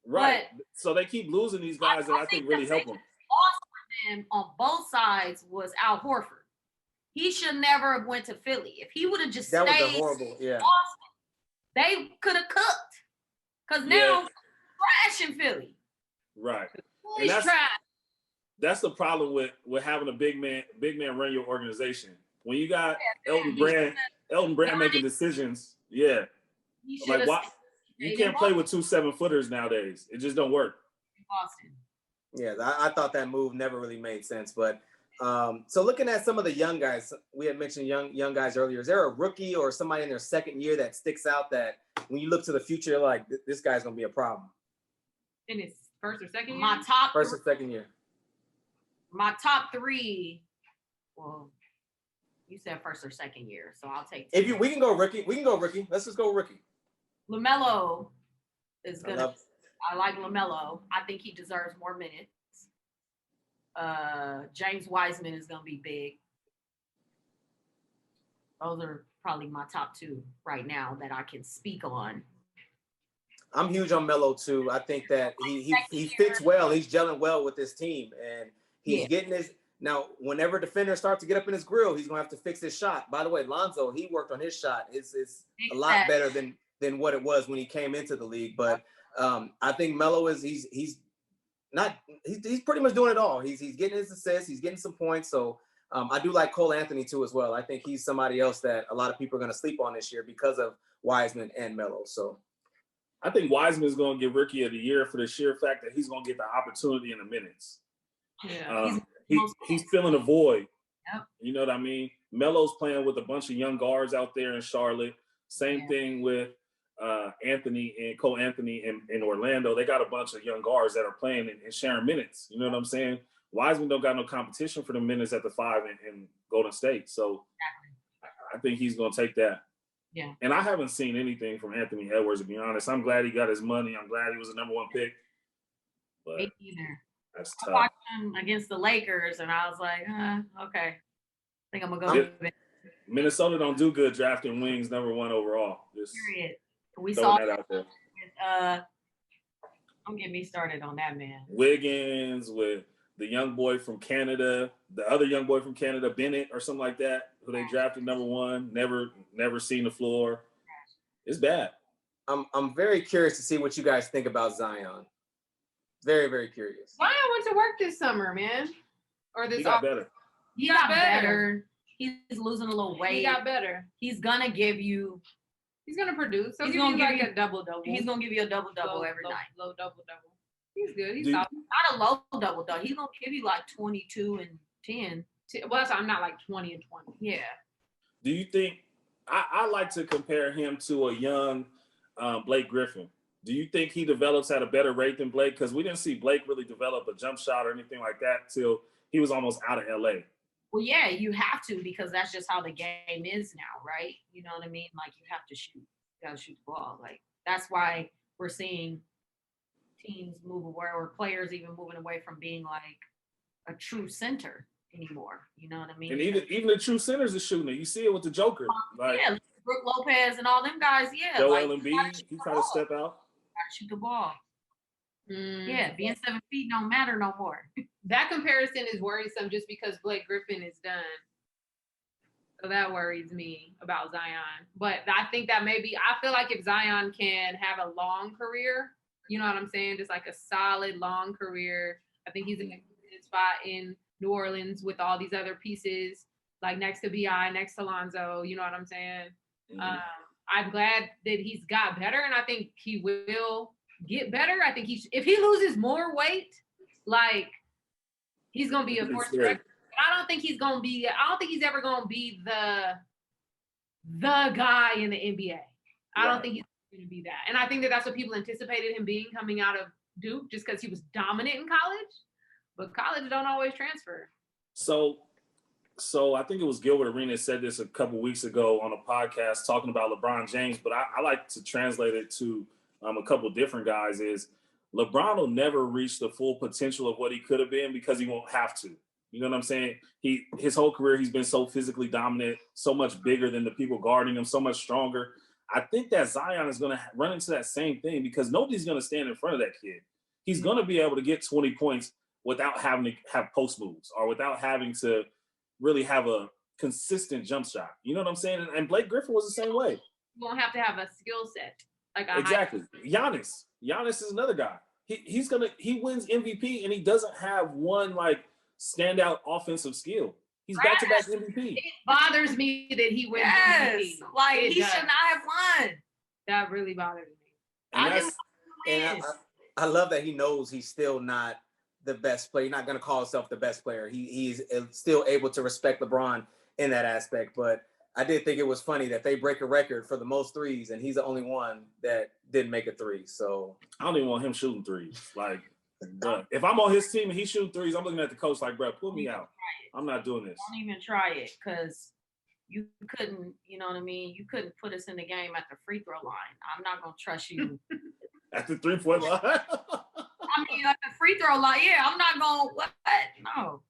Right. So they keep losing these guys that I think really help them. Him on both sides was Al Horford. He should never have went to Philly. If he would have just stayed was a horrible, yeah. Boston, they could have cooked. Because now trash in Philly. Right. He's trash. That's the problem with having a big man run your organization. When you got Elton Brand making decisions, like why you can't play with 2 7-footers nowadays. It just don't work. Boston. Yeah, I thought that move never really made sense. But so looking at some of the young guys, we had mentioned young guys earlier. Is there a rookie or somebody in their second year that sticks out that when you look to the future, you're like, this guy's going to be a problem? In his first or second year? My top first or second year. My top 3, well, you said first or second year, so I'll take 2. We can go rookie. Let's just go rookie. LaMelo is going to... I like LaMelo. I think he deserves more minutes. James Wiseman is going to be big. Those are probably my top 2 right now that I can speak on. I'm huge on Melo too. I think that he fits well. He's gelling well with this team, and he's getting his. Now, whenever defenders start to get up in his grill, he's going to have to fix his shot. By the way, Lonzo, he worked on his shot. It's a lot better than what it was when he came into the league, but. I think Melo is he's pretty much doing it all. He's getting his assists, he's getting some points. So I do like Cole Anthony too as well. I think he's somebody else that a lot of people are going to sleep on this year because of Wiseman and Melo. So I think Wiseman is going to get Rookie of the Year for the sheer fact that he's going to get the opportunity in the minutes. Yeah, he's filling a void. Yep. You know what I mean? Melo's playing with a bunch of young guards out there in Charlotte. Same thing with Anthony and Cole Anthony in Orlando. They got a bunch of young guards that are playing and sharing minutes. You know what I'm saying? Wiseman don't got no competition for the minutes at the 5 in Golden State. So I think he's going to take that. Yeah. And I haven't seen anything from Anthony Edwards, to be honest. I'm glad he got his money. I'm glad he was the number 1 pick. But me either. That's I tough. watched him against the Lakers, and I was like, okay. I think I'm going to go. Minnesota don't do good drafting wings number 1 overall. Just period. We throwing saw that out there. Don't get me started on that, man. Wiggins with the young boy from Canada, the other young boy from Canada, Bennett or something like that, who they drafted number 1, never seen the floor. It's bad. I'm very curious to see what you guys think about Zion. Very, very curious. Zion went to work this summer, man. Or this He got better. He got better. He's losing a little weight. He got better. He's gonna give you. He's gonna produce. So He's he's gonna gonna give give you a double-double. He's gonna give you a double every night. Low double-double. He's good. He's Do- solid. Not a low double. He's gonna give you like 22 and 10. Well, that's why I'm not like 20 and 20. Yeah. Do you think I like to compare him to a young Blake Griffin? Do you think he develops at a better rate than Blake? Because we didn't see Blake really develop a jump shot or anything like that till he was almost out of LA. Well, yeah, you have to because that's just how the game is now, right? You know what I mean? Like you have to shoot. You gotta shoot the ball. Like that's why we're seeing teams move away or players even moving away from being like a true center anymore. You know what I mean? And even the true centers are shooting it. You see it with the Joker. Like yeah, Brooke Lopez and all them guys, yeah. Joel like, Embiid, he trying to step out. Gotta shoot the ball. Mm. Yeah, being 7 feet don't matter no more. That comparison is worrisome just because Blake Griffin is done. So that worries me about Zion. But I think that maybe, I feel like if Zion can have a long career, you know what I'm saying? Just like a solid long career. I think he's in a good spot in New Orleans with all these other pieces, like next to BI, next to Lonzo, you know what I'm saying? Mm-hmm. I'm glad that he's got better, and I think he will get better. I think if he loses more weight, like he's gonna be a force to record. I don't think he's ever gonna be the guy in the NBA. I don't think he's gonna be that. And I think that's what people anticipated him being coming out of Duke, just because he was dominant in college. But college don't always transfer. So I think it was Gilbert Arenas said this a couple weeks ago on a podcast talking about LeBron James, but I like to translate it to a couple different guys is LeBron will never reach the full potential of what he could have been because he won't have to. You know what I'm saying? His whole career, he's been so physically dominant, so much bigger than the people guarding him, so much stronger. I think that Zion is going to run into that same thing because nobody's going to stand in front of that kid. He's going to be able to get 20 points without having to have post moves or without having to really have a consistent jump shot. You know what I'm saying? And Blake Griffin was the same way. You won't have to have a skill set. Exactly. Giannis is another guy. He wins MVP and he doesn't have one like standout offensive skill. He's back-to-back MVP. It bothers me that he wins MVP. Like he should not have won. That really bothers me. And I love that he knows he's still not the best player. He's not going to call himself the best player. He's still able to respect LeBron in that aspect. But I did think it was funny that they break a record for the most threes, and he's the only one that didn't make a three. So I don't even want him shooting threes. Like, if I'm on his team and he's shooting threes, I'm looking at the coach like, bro, pull me out. I'm not doing this. Don't even try it because you couldn't, you know what I mean? You couldn't put us in the game at the free throw line. I'm not going to trust you. At the 3-point line? I mean, at the free throw line, yeah, I'm not going, what? No.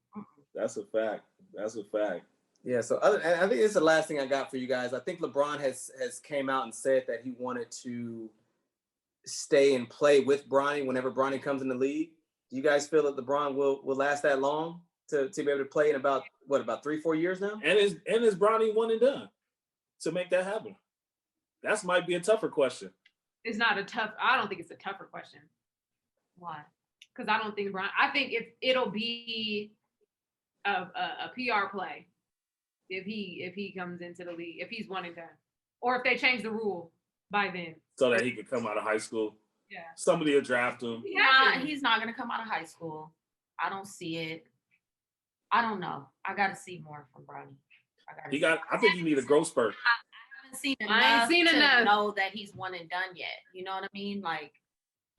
That's a fact. yeah, so I think this is the last thing I got for you guys. I think LeBron has came out and said that he wanted to stay and play with Bronny whenever Bronny comes in the league. Do you guys feel that LeBron will last that long to be able to play in about 3-4 years now? And is Bronny one and done to make that happen? That might be a tougher question. I don't think it's a tougher question. Why? Because I don't think I think it'll be a PR play if he comes into the league, if he's one and done. Or if they change the rule by then. So that he could come out of high school. Yeah. Somebody will draft him. He's not going to come out of high school. I don't see it. I don't know. I got to see more from Bronny. I think you need a growth spurt. I ain't seen enough to know that he's one and done yet. You know what I mean? Like,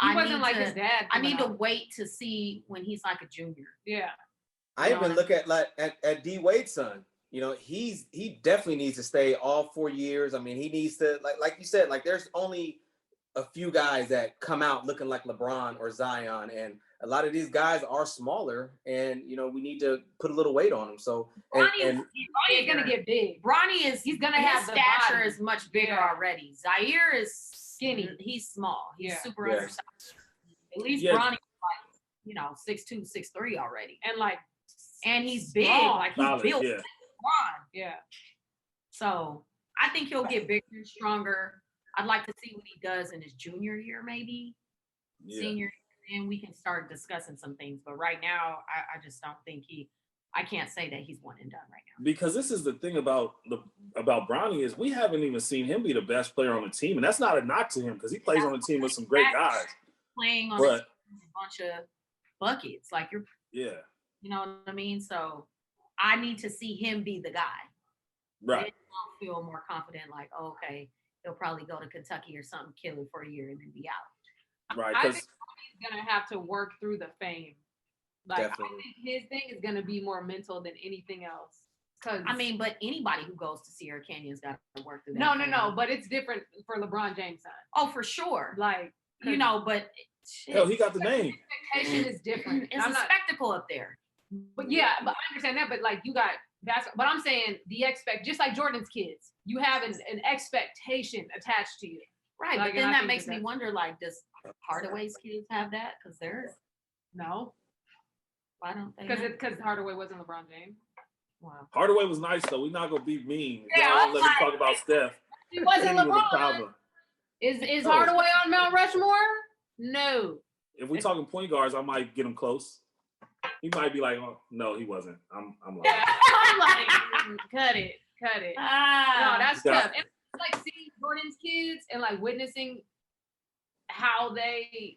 he wasn't like his dad. I need to wait to see when he's like a junior. Yeah. I even look at D Wade's son. You know, he definitely needs to stay all 4 years. I mean, he needs to like you said, like there's only a few guys that come out looking like LeBron or Zion, and a lot of these guys are smaller, and you know we need to put a little weight on them. So Bronny is gonna get big. He's gonna have stature is much bigger already. Zaire is skinny. He's small. He's super undersized. At least Bronny is like 6'2", 6'3" already, and he's big. Like he's solid, built. Yeah. Yeah. So I think he'll get bigger and stronger. I'd like to see what he does in his junior year, maybe senior, and we can start discussing some things. But right now, I just don't think I can't say that he's one and done right now. Because this is the thing about Bronny is we haven't even seen him be the best player on the team, and that's not a knock to him because he plays on the team with some great guys. Playing on a bunch of buckets, like you know what I mean? So I need to see him be the guy. Right. I'll feel more confident, like, oh, okay, he'll probably go to Kentucky or something, kill it for a year, and then be out. Right. I think he's gonna have to work through the fame. Like, Definitely. I think his thing is gonna be more mental than anything else. Cause I mean, but anybody who goes to Sierra Canyon's got to work through that. No, but it's different for LeBron James' son. Oh, for sure. Like, you know, but hell, he got the name. Expectation is different. It's a spectacle up there. But yeah, but I understand that. But like, you got basketball. But I'm saying just like Jordan's kids, you have an expectation attached to you. Right. Like, but then that makes me wonder, like, does Hardaway's kids have that? Because they're no. Why don't they? Because Hardaway wasn't LeBron James. Wow. Hardaway was nice though. We're not gonna be mean. Yeah, Y'all let me talk about Steph. He wasn't He was a LeBron. problem. Is Hardaway on Mount Rushmore? No. If we're talking point guards, I might get him close. He might be like, oh, no, he wasn't. I'm lying. I'm like, cut it. Ah, No, that's tough. And like seeing Jordan's kids and like witnessing how they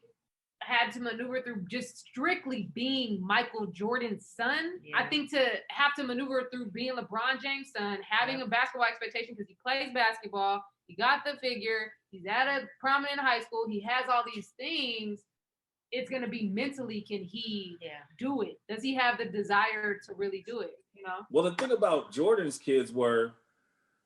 had to maneuver through just strictly being Michael Jordan's son. Yeah. I think to have to maneuver through being LeBron James' son, having a basketball expectation because he plays basketball, he got the figure, he's at a prominent high school, he has all these things. It's going to be mentally, can he do it? Does he have the desire to really do it? You know? Well, the thing about Jordan's kids were,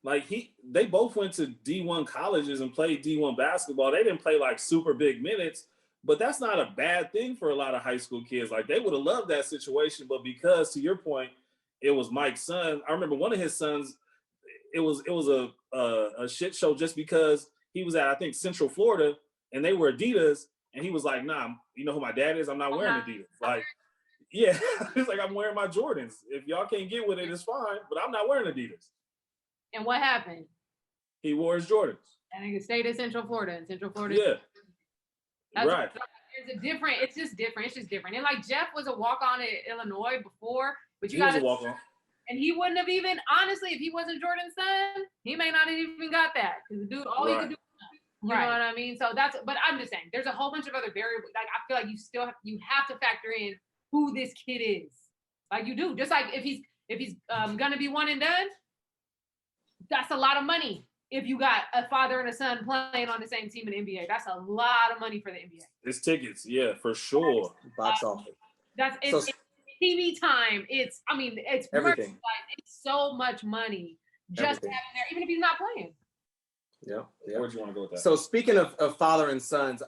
like, they both went to D1 colleges and played D1 basketball. They didn't play like super big minutes, but that's not a bad thing for a lot of high school kids. Like, they would have loved that situation, but because, to your point, it was Mike's son. I remember one of his sons, it was a shit show just because he was at, I think, Central Florida, and they were Adidas, and he was like, nah, you know who my dad is? I'm not wearing Adidas. Like, yeah, he's like, I'm wearing my Jordans. If y'all can't get with it, it's fine, but I'm not wearing Adidas. And what happened? He wore his Jordans. And he stayed in Central Florida. Yeah. Right. It's just different. And like Jeff was a walk-on at Illinois before, but He was a walk-on. And he wouldn't have even, honestly, if he wasn't Jordan's son, he may not have even got that. Because the dude, all he could do, you know what I mean? So but I'm just saying, there's a whole bunch of other variables. Like, I feel like you have to factor in who this kid is. Like, you do. Just like if he's gonna be one and done, that's a lot of money. If you got a father and a son playing on the same team in the NBA, that's a lot of money for the NBA. It's tickets, yeah, for sure. Box office. It's TV time. It's everything. It's so much money just having there, even if he's not playing. Yeah. Where'd you want to go with that? So speaking of father and sons,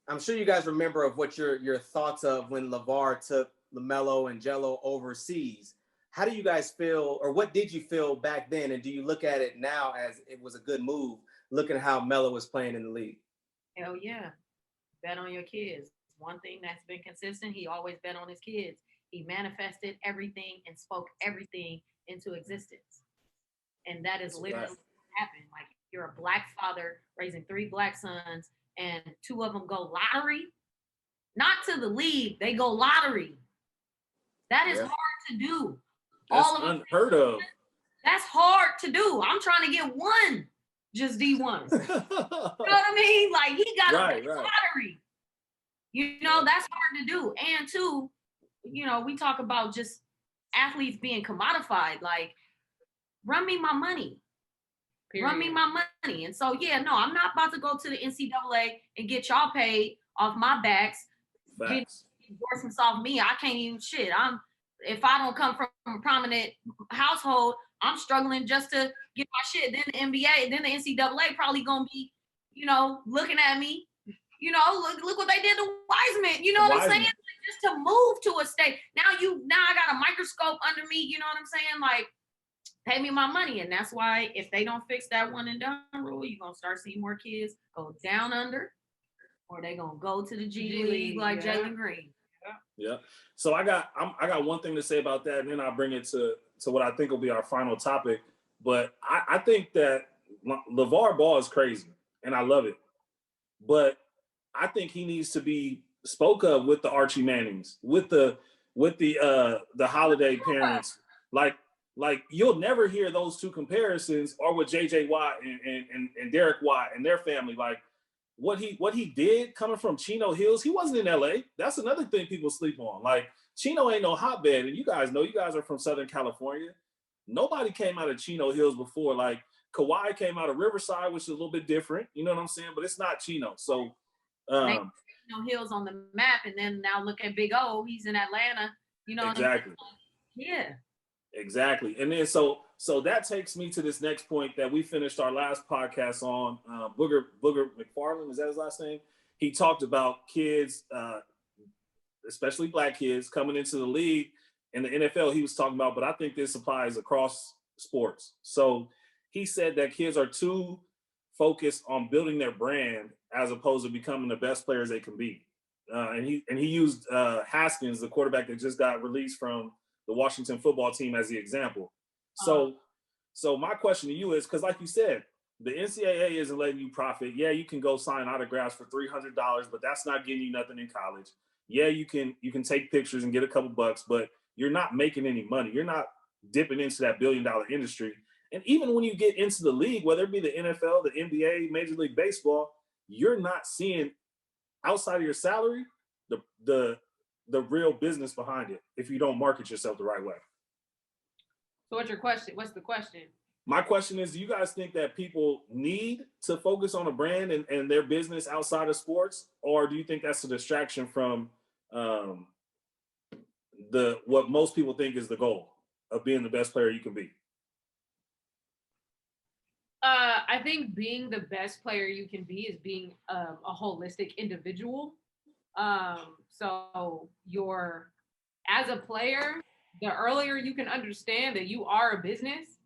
I'm sure you guys remember of what your thoughts of when LeVar took LaMelo and Jello overseas. How do you guys feel, or what did you feel back then? And do you look at it now as it was a good move, looking at how Melo was playing in the league? Hell yeah. Bet on your kids. One thing that's been consistent, he always bet on his kids. He manifested everything and spoke everything into existence. And that is literally what happened. Like, you're a black father raising 3 black sons, and 2 of them go lottery. Not to the league, they go lottery. That is hard to do. That's unheard of. That's hard to do. I'm trying to get 1 just D1. You know what I mean? Like, he got a lottery. You know, that's hard to do. And 2, you know, we talk about just athletes being commodified. Like, run me my money. Period. Run me my money. And so, yeah, no, I'm not about to go to the NCAA and get y'all paid off my backs. Get endorsements off me. I can't even shit. If I don't come from a prominent household, I'm struggling just to get my shit. Then the NBA, then the NCAA probably gonna be, you know, looking at me. You know, look what they did to Wiseman. You know what I'm saying? Like, just to move to a state. Now I got a microscope under me. You know what I'm saying? Like, pay me my money. And that's why if they don't fix that one and done rule, you're gonna start seeing more kids go down under, or they gonna go to the G League like Jalen Green. Yeah. So I got one thing to say about that, and then I'll bring it to what I think will be our final topic. But I think that LeVar Ball is crazy. and I love it. But I think he needs to be spoke of with the Archie Mannings, with the Holiday parents. Like you'll never hear those two comparisons, or with JJ Watt and Derek Watt and their family. Like what he did coming from Chino Hills, he wasn't in LA. That's another thing people sleep on. Like Chino ain't no hotbed, and you guys know, you guys are from Southern California. Nobody came out of Chino Hills before. Like Kawhi came out of Riverside, which is a little bit different. You know what I'm saying? But it's not Chino. So Chino Hills on the map, and then now look at Big O. He's in Atlanta. You know exactly. Yeah. Exactly. And then so that takes me to this next point that we finished our last podcast on. Booger McFarland, is that his last name? He talked about kids, especially black kids, coming into the league. In the NFL, he was talking about, but I think this applies across sports. So he said that kids are too focused on building their brand as opposed to becoming the best players they can be. And he used Haskins, the quarterback that just got released from the Washington football team, as the example. So my question to you is, because like you said, the NCAA isn't letting you profit. Yeah, you can go sign autographs for $300, but that's not getting you nothing in college. Yeah, you can take pictures and get a couple bucks, but you're not making any money. You're not dipping into that $1 billion industry. And even when you get into the league, whether it be the NFL, the NBA, Major League Baseball, you're not seeing, outside of your salary, the real business behind it if you don't market yourself the right way. So what's your question? What's the question? My question is, do you guys think that people need to focus on a brand and their business outside of sports? Or do you think that's a distraction from what most people think is the goal of being the best player you can be? I think being the best player you can be is being a holistic individual. So as a player, the earlier you can understand that you are a business,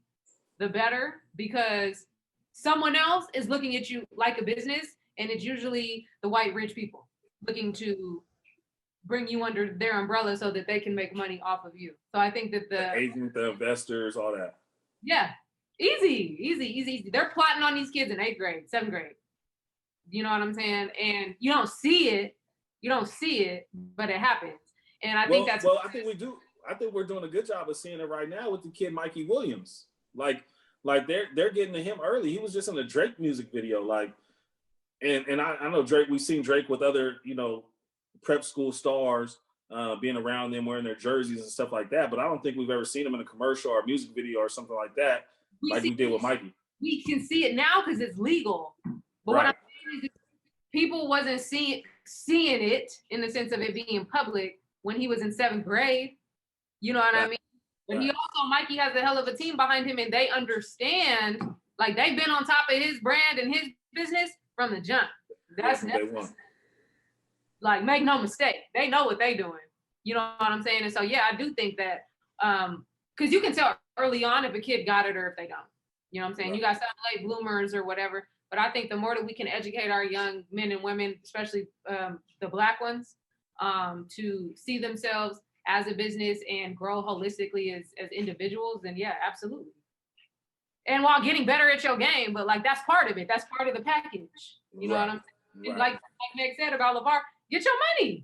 the better, because someone else is looking at you like a business, and it's usually the white rich people looking to bring you under their umbrella so that they can make money off of you. So I think that the agent, the investors, all that. Yeah, easy. They're plotting on these kids in 8th grade, 7th grade. You know what I'm saying? And you don't see it, but it happens. And I think I think we do. I think we're doing a good job of seeing it right now with the kid Mikey Williams. Like they're getting to him early. He was just in a Drake music video. Like, and I know Drake. We've seen Drake with other, prep school stars, being around them, wearing their jerseys and stuff like that. But I don't think we've ever seen him in a commercial or a music video or something like that, we did with Mikey. We can see it now because it's legal. But what I'm saying is, people wasn't seeing it in the sense of it being public when he was in 7th grade. You know what I mean? But he also, Mikey has a hell of a team behind him, and they understand, like, they've been on top of his brand and his business from the jump. That's like, make no mistake, they know what they're doing. You know what I'm saying? And so, yeah, I do think that, because you can tell early on if a kid got it or if they don't. You know what I'm saying? Right. You got some late bloomers or whatever. But I think the more that we can educate our young men and women, especially the Black ones, to see themselves as a business and grow holistically as individuals, then yeah, absolutely. And while getting better at your game, but like that's part of it. That's part of the package. You know what I'm saying? Right. Like Meg said about LeVar, get your money.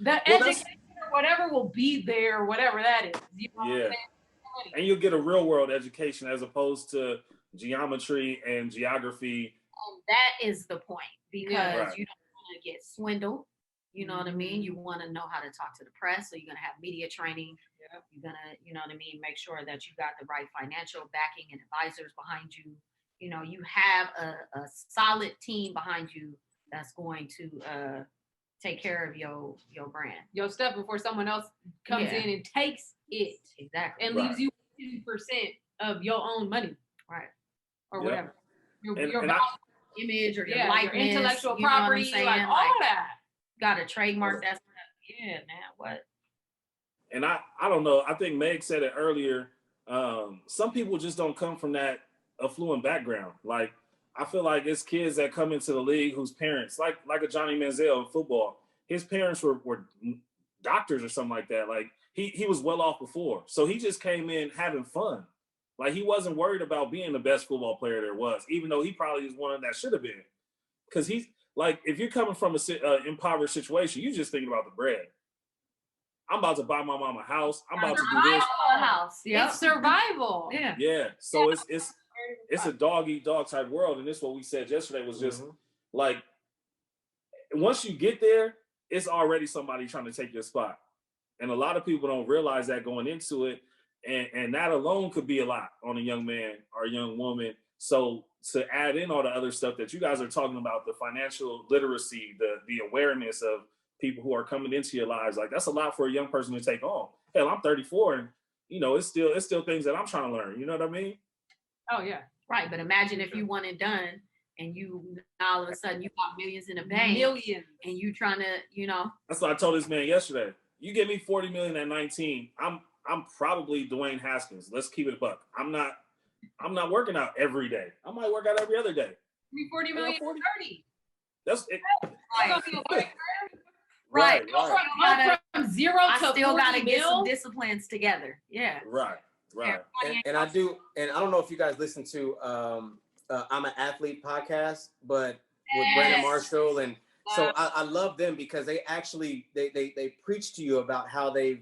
The education or whatever will be there, whatever that is. You know what I'm saying? And you'll get a real world education as opposed to geometry and geography. And that is the point, because you don't want to get swindled. You know what I mean? You want to know how to talk to the press, so you're going to have media training. Yep. You're going to, you know what I mean, make sure that you got the right financial backing and advisors behind you. You know, you have a solid team behind you that's going to take care of your brand. Your stuff before someone else comes in and takes it. Exactly. And leaves you 10% of your own money. Right. Or whatever. Your image or your likeness. Your intellectual property, like all that. Got a trademark. That's man, what? And I don't know. I think Meg said it earlier. Some people just don't come from that affluent background. Like, I feel like it's kids that come into the league whose parents, like a Johnny Manziel in football, his parents were doctors or something like that. Like he was well off before, so he just came in having fun. Like, he wasn't worried about being the best football player there was, even though he probably is one that should have been. Because he's like, if you're coming from a impoverished situation, you're just thinking about the bread. I'm about to buy my mom a house. I'm about to do this. House. Yep. It's survival. Yeah. Yeah. So it's a dog eat dog type world, and this is what we said yesterday was just like, once you get there, it's already somebody trying to take your spot, and a lot of people don't realize that going into it, and that alone could be a lot on a young man or a young woman. So to add in all the other stuff that you guys are talking about, the financial literacy, the awareness of people who are coming into your lives, like, that's a lot for a young person to take on. Hell, I'm 34, and it's still things that I'm trying to learn. You know what I mean? Oh yeah, right. But imagine if you want it done, and now all of a sudden you got millions in the bank, and you trying to, That's what I told this man yesterday. You give me $40 million at 19, I'm probably Dwayne Haskins. Let's keep it a buck. I'm not working out every day. I might work out every other day. 40 million, 30. That's it. Right. From zero I to still got to get some mil. disciplines together. Yeah. Right. And I do, and I don't know if you guys listen to I'm an Athlete podcast, but with Brandon Marshall, and so I love them because they actually they preach to you about how the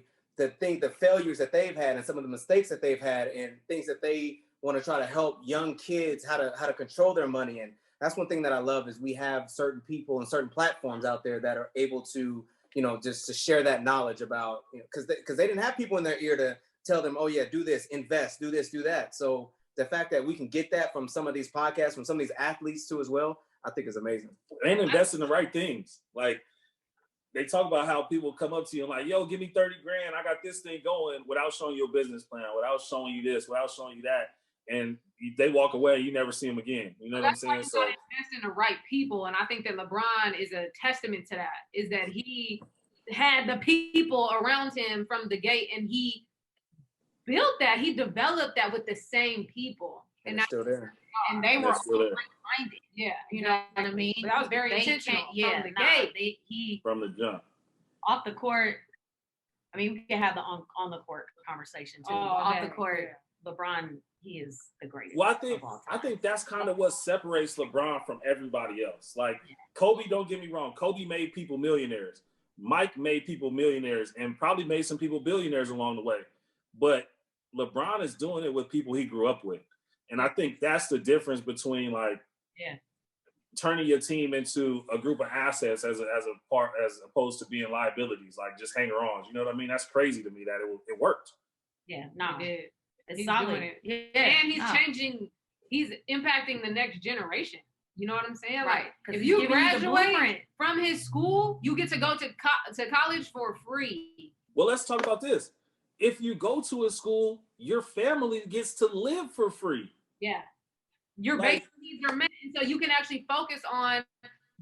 failures that they've had and some of the mistakes that they've had and things that they want to try to help young kids how to control their money. And that's one thing that I love is we have certain people and certain platforms out there that are able to, just to share that knowledge about, because they didn't have people in their ear to tell them, oh yeah, do this, invest, do this, do that. So the fact that we can get that from some of these podcasts, from some of these athletes too as well, I think is amazing. And invest in the right things. Like, they talk about how people come up to you and like, yo, give me 30 grand. I got this thing going, without showing you a business plan, without showing you this, without showing you that. And they walk away and you never see them again. You know what I'm saying? So invest in the right people. And I think that LeBron is a testament to that, is that he had the people around him from the gate, and he built that. He developed that with the same people. And still there. And they were still there. minded. Yeah. You know what I mean? But that was very intentional from the gate. He from the jump. Off the court. I mean, we can have the on the court conversation too. Off the court, LeBron, he is the greatest. Well, of all time. I think that's kind of what separates LeBron from everybody else. Like, Kobe, don't get me wrong, Kobe made people millionaires. Mike made people millionaires and probably made some people billionaires along the way. But LeBron is doing it with people he grew up with. And I think that's the difference between turning your team into a group of assets as opposed to being liabilities, like just hanger-ons. You know what I mean? That's crazy to me that it worked. Yeah, no, it's He's solid. doing it. Yeah, and he's changing. He's impacting the next generation. You know what I'm saying? Right. Like, if you graduate from his school, you get to go to college for free. Well, let's talk about this. If you go to a school, your family gets to live for free. Yeah. Your basic needs are met, and so you can actually focus on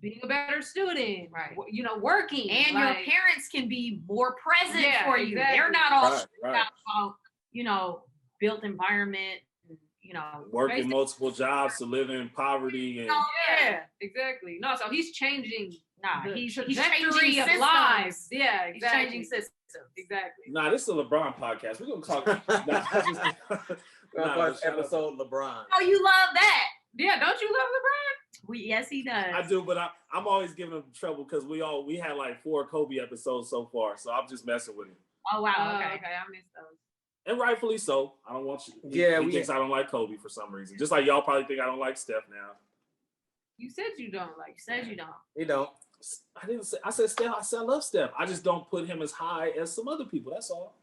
being a better student, right? Working, and your parents can be more present for you. Exactly. They're not all about built environment, working multiple jobs to live in poverty and exactly. No, so he's changing. He's changing of lives. Yeah, exactly. He's changing systems. Exactly. This is a LeBron podcast. We're gonna talk. Episode LeBron. Oh, you love that? Yeah, don't you love LeBron? Yes, he does. I do, but I'm always giving him trouble because we had like 4 Kobe episodes so far, so I'm just messing with him. Oh wow, okay, I missed those. And rightfully so. I don't want you. He thinks I don't like Kobe for some reason, just like y'all probably think I don't like Steph now. You said you don't like. You don't. You don't. I didn't say. I said Steph. I said I love Steph. I just don't put him as high as some other people. That's all.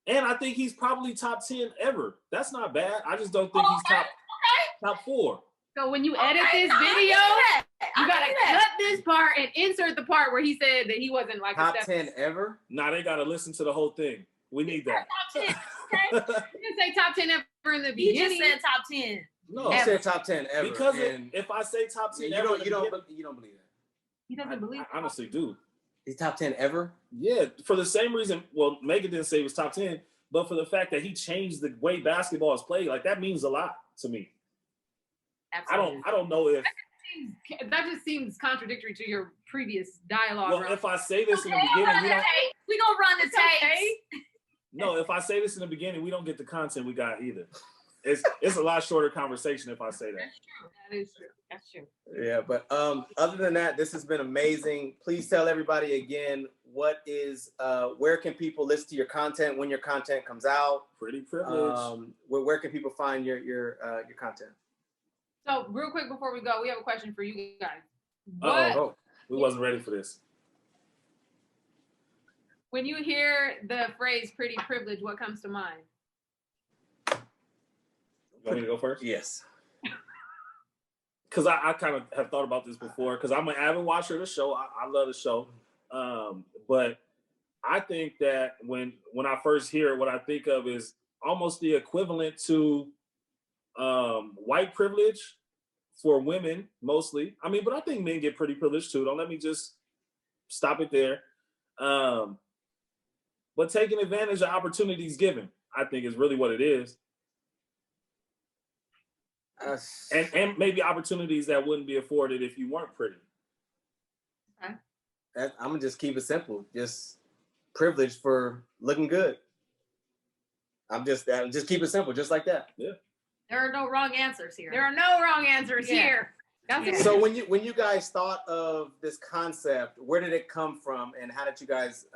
And I think he's probably top 10 ever. That's not bad. I just don't think he's top 4. So when you edit this video, you gotta cut this part and insert the part where he said that he wasn't like top 10 ever. They gotta listen to the whole thing. We need that. Top 10. Okay. You didn't say top 10 ever in the beginning. You just said top 10. No, you said top 10 ever. Because if I say top 10, you don't believe that. He doesn't believe. I honestly do. He's top 10 ever? Yeah, for the same reason. Well, Megan didn't say he was top 10, but for the fact that he changed the way basketball is played, like that means a lot to me. Absolutely. I don't know if that just seems contradictory to your previous dialogue. Well, if I say this in the beginning, we gonna run the tape. No, if I say this in the beginning, we don't get the content we got either. It's a lot shorter conversation if I say that. That's true. That is true. That's true. Yeah, but other than that, this has been amazing. Please tell everybody again where can people listen to your content when your content comes out? Pretty privileged. Where can people find your content? So real quick before we go, we have a question for you guys. Oh, we wasn't ready for this. When you hear the phrase "pretty privileged," what comes to mind? You want me to go first? Yes. Because I kind of have thought about this before, because I'm an avid watcher of the show. I love the show. But I think that when I first hear it, what I think of is almost the equivalent to white privilege for women mostly. I mean, but I think men get pretty privileged too. Don't let me just stop it there. But taking advantage of opportunities given, I think, is really what it is. And maybe opportunities that wouldn't be afforded if you weren't pretty. Okay. I'm gonna just keep it simple. Just privileged for looking good. I'm just keep it simple, just like that. Yeah. There are no wrong answers here. There are no wrong answers here. That's So when you guys thought of this concept, where did it come from, and how did you guys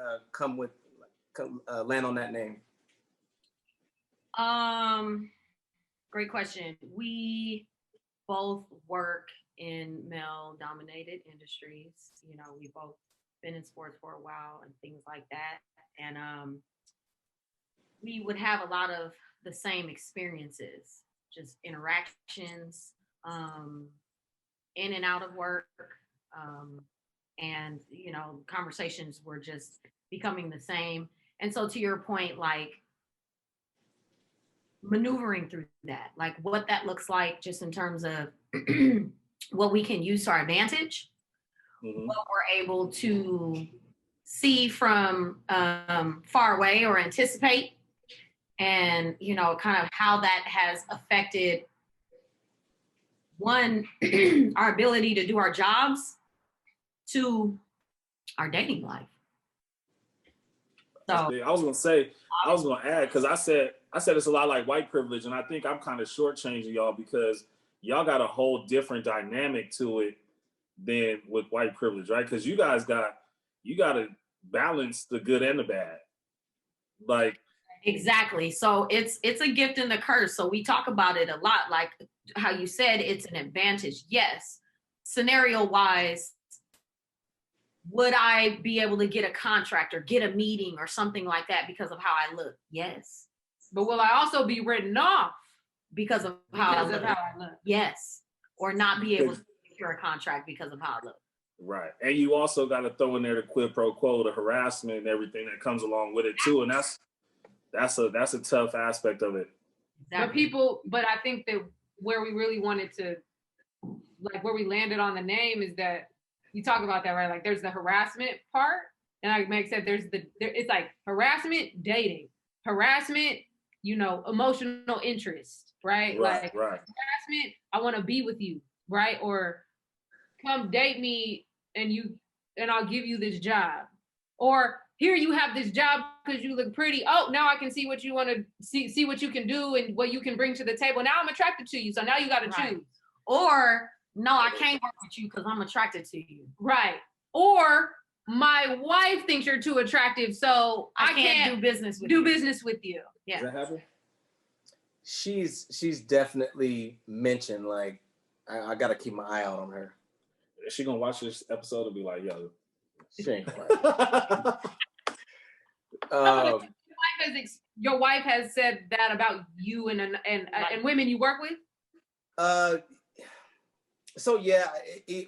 land on that name? Great question. We both work in male-dominated industries. You know, we've both been in sports for a while and things like that. And we would have a lot of the same experiences, just interactions, in and out of work. And, you know, conversations were just becoming the same. And so to your point, like, maneuvering through that, like what that looks like just in terms of what we can use to our advantage, what we're able to see from far away or anticipate, and, you know, kind of how that has affected, one, our ability to do our jobs, to our dating life. So I was gonna add, because I said it's a lot like white privilege, and I think I'm kind of shortchanging y'all because y'all got a whole different dynamic to it than with white privilege, right? Because you got to balance the good and the bad. Like, exactly. So it's a gift and a curse. So we talk about it a lot, like how you said it's an advantage. Yes. Scenario wise, would I be able to get a contract or get a meeting or something like that because of how I look? Yes. But will I also be written off because of how I look? Yes. Or not be able to secure a contract because of how I look. Right. And you also got to throw in there the quid pro quo, the harassment and everything that comes along with it too. And that's a tough aspect of it. Exactly. But I think that where we really wanted to, like where we landed on the name is that you talk about that, right? Like there's the harassment part. And like Meg said, it's like harassment, dating, harassment, you know, emotional interest, right? Like harassment, I want to be with you, right? Or come date me and I'll give you this job. Or here you have this job because you look pretty. Oh, now I can see what you want to see what you can do and what you can bring to the table. Now I'm attracted to you. So now you got to choose. Or no, I can't work with you because I'm attracted to you. Right. Or my wife thinks you're too attractive, so I can't do business with you. Yeah. Does that happen? She's definitely mentioned, like, I got to keep my eye out on her. Is she gonna watch this episode and be like, yo? She ain't right. Your wife has said that about you and women you work with? So yeah,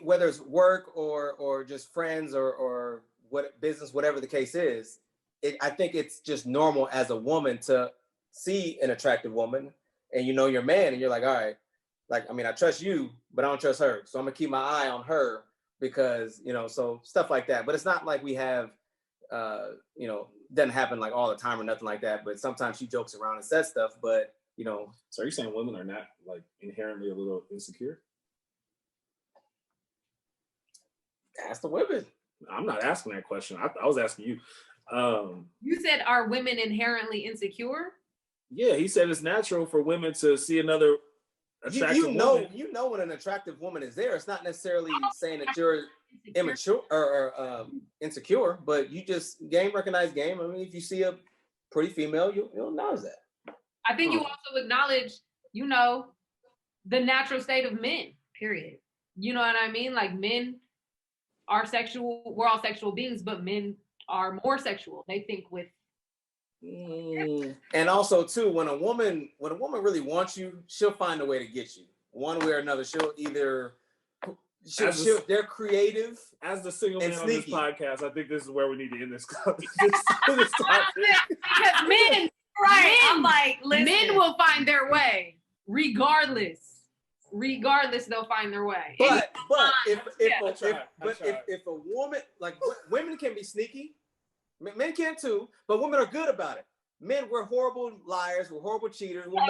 whether it's work or just friends or what business, whatever the case is, I think it's just normal as a woman to see an attractive woman and you know your man and you're like, all right, like, I mean, I trust you, but I don't trust her. So I'm gonna keep my eye on her because, you know, so stuff like that. But it's not like we have, you know, doesn't happen like all the time or nothing like that. But sometimes she jokes around and says stuff, but you know. So are you saying women are not like inherently a little insecure? Ask the women. I'm not asking that question. I was asking you. You said, are women inherently insecure? Yeah, he said it's natural for women to see another attractive woman. You know when an attractive woman is there. It's not necessarily saying that you're immature or insecure, but you just recognize game. I mean, if you see a pretty female, you'll acknowledge that. I think you also acknowledge, the natural state of men, period. You know what I mean? Like, men are sexual. We're all sexual beings, but men are more sexual. They think with. And also too, when a woman really wants you, she'll find a way to get you one way or another. They're creative. As the single man on this podcast, I think this is where we need to end this topic. Because men, right? I'm like, listen. Men will find their way, regardless. They'll find their way. But if a woman, like, women can be sneaky, men can too, but women are good about it. Men, we're horrible liars, we're horrible cheaters. Y'all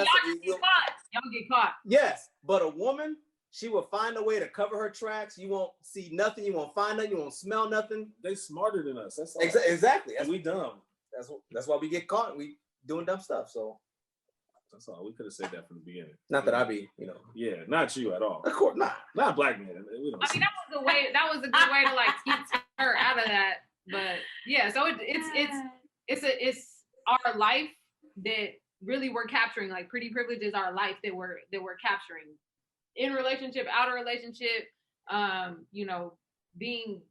get caught. Yes, but a woman, she will find a way to cover her tracks. You won't see nothing. You won't find nothing. You won't smell nothing. They smarter than us. That's all. Exactly. And we dumb. That's why we get caught. We doing dumb stuff. So that's all. We could have said that from the beginning. Not that I be, Yeah, not you at all. Of course not. Not black men. We don't that was a way. That was a good way to like keep her out of that. But yeah, so it's our life that really we're capturing. Like, pretty privilege is our life that we're capturing in relationship, out of relationship. Being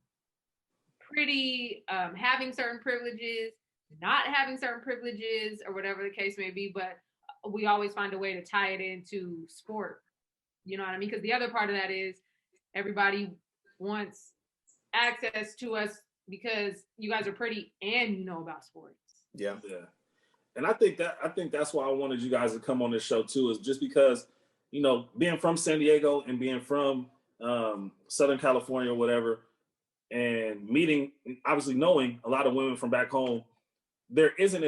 pretty, having certain privileges, not having certain privileges, or whatever the case may be. But we always find a way to tie it into sport. You know what I mean? Because the other part of that is everybody wants access to us because you guys are pretty and you know about sports. Yeah. And I think that's why I wanted you guys to come on this show too, is just because, being from San Diego and being from Southern California or whatever, and meeting, obviously knowing a lot of women from back home, there isn't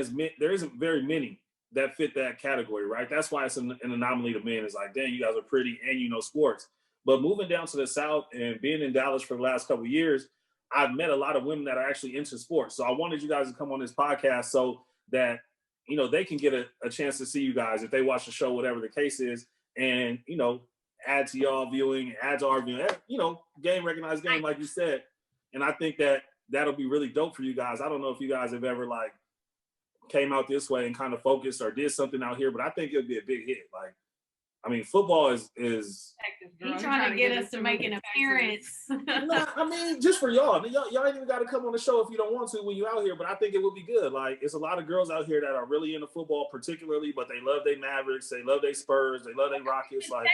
very many that fit that category, right? That's why it's an anomaly to men. It's like, dang, you guys are pretty and you know sports. But moving down to the South and being in Dallas for the last couple of years, I've met a lot of women that are actually into sports. So I wanted you guys to come on this podcast so that, they can get a chance to see you guys if they watch the show, whatever the case is, and, add to y'all viewing, add to our viewing, game recognized game, like you said. And I think that'll be really dope for you guys. I don't know if you guys have ever like came out this way and kind of focused or did something out here, but I think it'll be a big hit. Like, I mean, football is He's trying to get us to make an appearance. Nah, I mean, just for y'all. Y'all ain't even got to come on the show if you don't want to when you're out here, but I think it would be good. Like, it's a lot of girls out here that are really into football particularly, but they love their Mavericks, they love their Spurs, they love their Rockets. Like,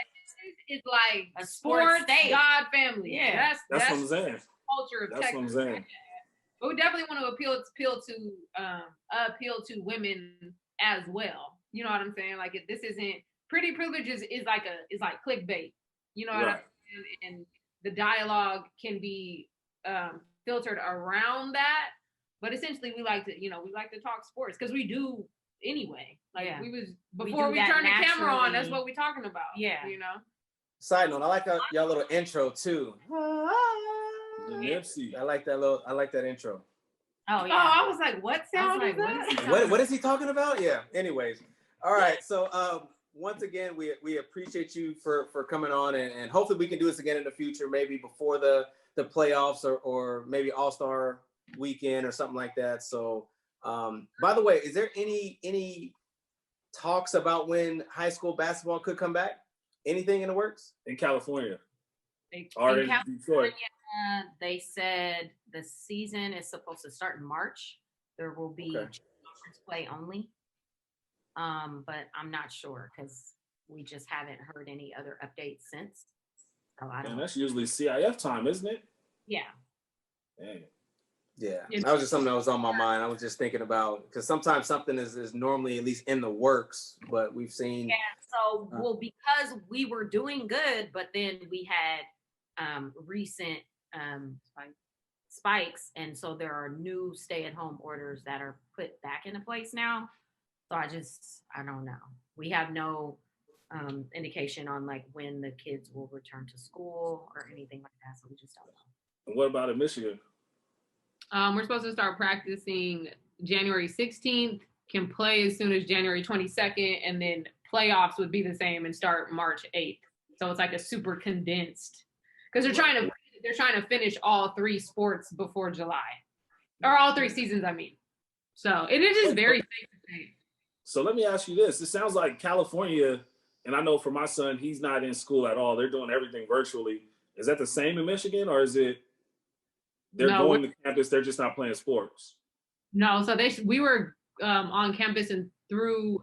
it's like a sports God family. Yeah. That's what I'm saying. Culture of That's Texas. what I'm saying. But we definitely want to appeal to women as well. You know what I'm saying? Like, if this isn't pretty privileges is like clickbait. You know what I mean? And the dialogue can be filtered around that. But essentially, we like to talk sports because we do anyway. Like, before we turn the camera on, that's what we're talking about. Yeah. Side note, I like y'all little intro too. I like that intro. Oh yeah. Oh, I was like, what sound is that? What is he talking about? Yeah. Anyways. All right. So once again, we appreciate you for coming on, and hopefully we can do this again in the future, maybe before the playoffs or maybe All-Star weekend or something like that. So by the way, is there any talks about when high school basketball could come back? Anything in the works? In California. In California, they said the season is supposed to start in March. There will be conference play only. But I'm not sure because we just haven't heard any other updates since. So I don't know. That's usually CIF time, isn't it? Yeah. Dang. Yeah, that was just something that was on my mind. I was just thinking about, because sometimes something is normally at least in the works, but we've seen. Yeah, so, because we were doing good, but then we had recent spikes, and so there are new stay-at-home orders that are put back into place now. So I don't know. We have no indication on like when the kids will return to school or anything like that. So we just don't know. And what about in Michigan? We're supposed to start practicing January 16th, can play as soon as January 22nd, and then playoffs would be the same and start March 8th. So it's like a super condensed, because they're trying to finish all 3 sports before July, or all 3 seasons, I mean. So it is just very safe to say. So let me ask you this. It sounds like California, and I know for my son, he's not in school at all. They're doing everything virtually. Is that the same in Michigan, or is it they're going to campus, they're just not playing sports? No, so we were on campus and through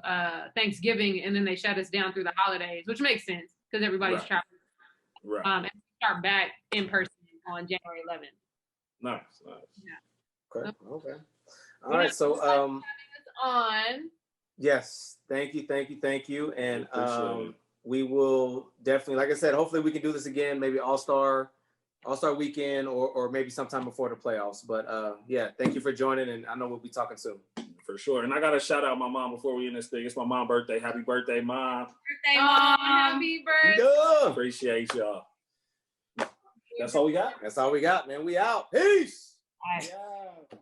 Thanksgiving, and then they shut us down through the holidays, which makes sense because everybody's traveling. Right. And we start back in person on January 11th. Nice. Yeah. Okay. All right. So on. yes, thank you. And we will definitely, like I said, hopefully we can do this again, maybe All-Star weekend or maybe sometime before the playoffs. But yeah, thank you for joining, and I know we'll be talking soon. For sure. And I got to shout out my mom before we end this thing. It's my mom's birthday. Happy birthday, Mom. Birthday, Mom. Happy birthday. Yeah. Appreciate y'all. That's all we got? That's all we got, man. We out. Peace. All right. Yeah.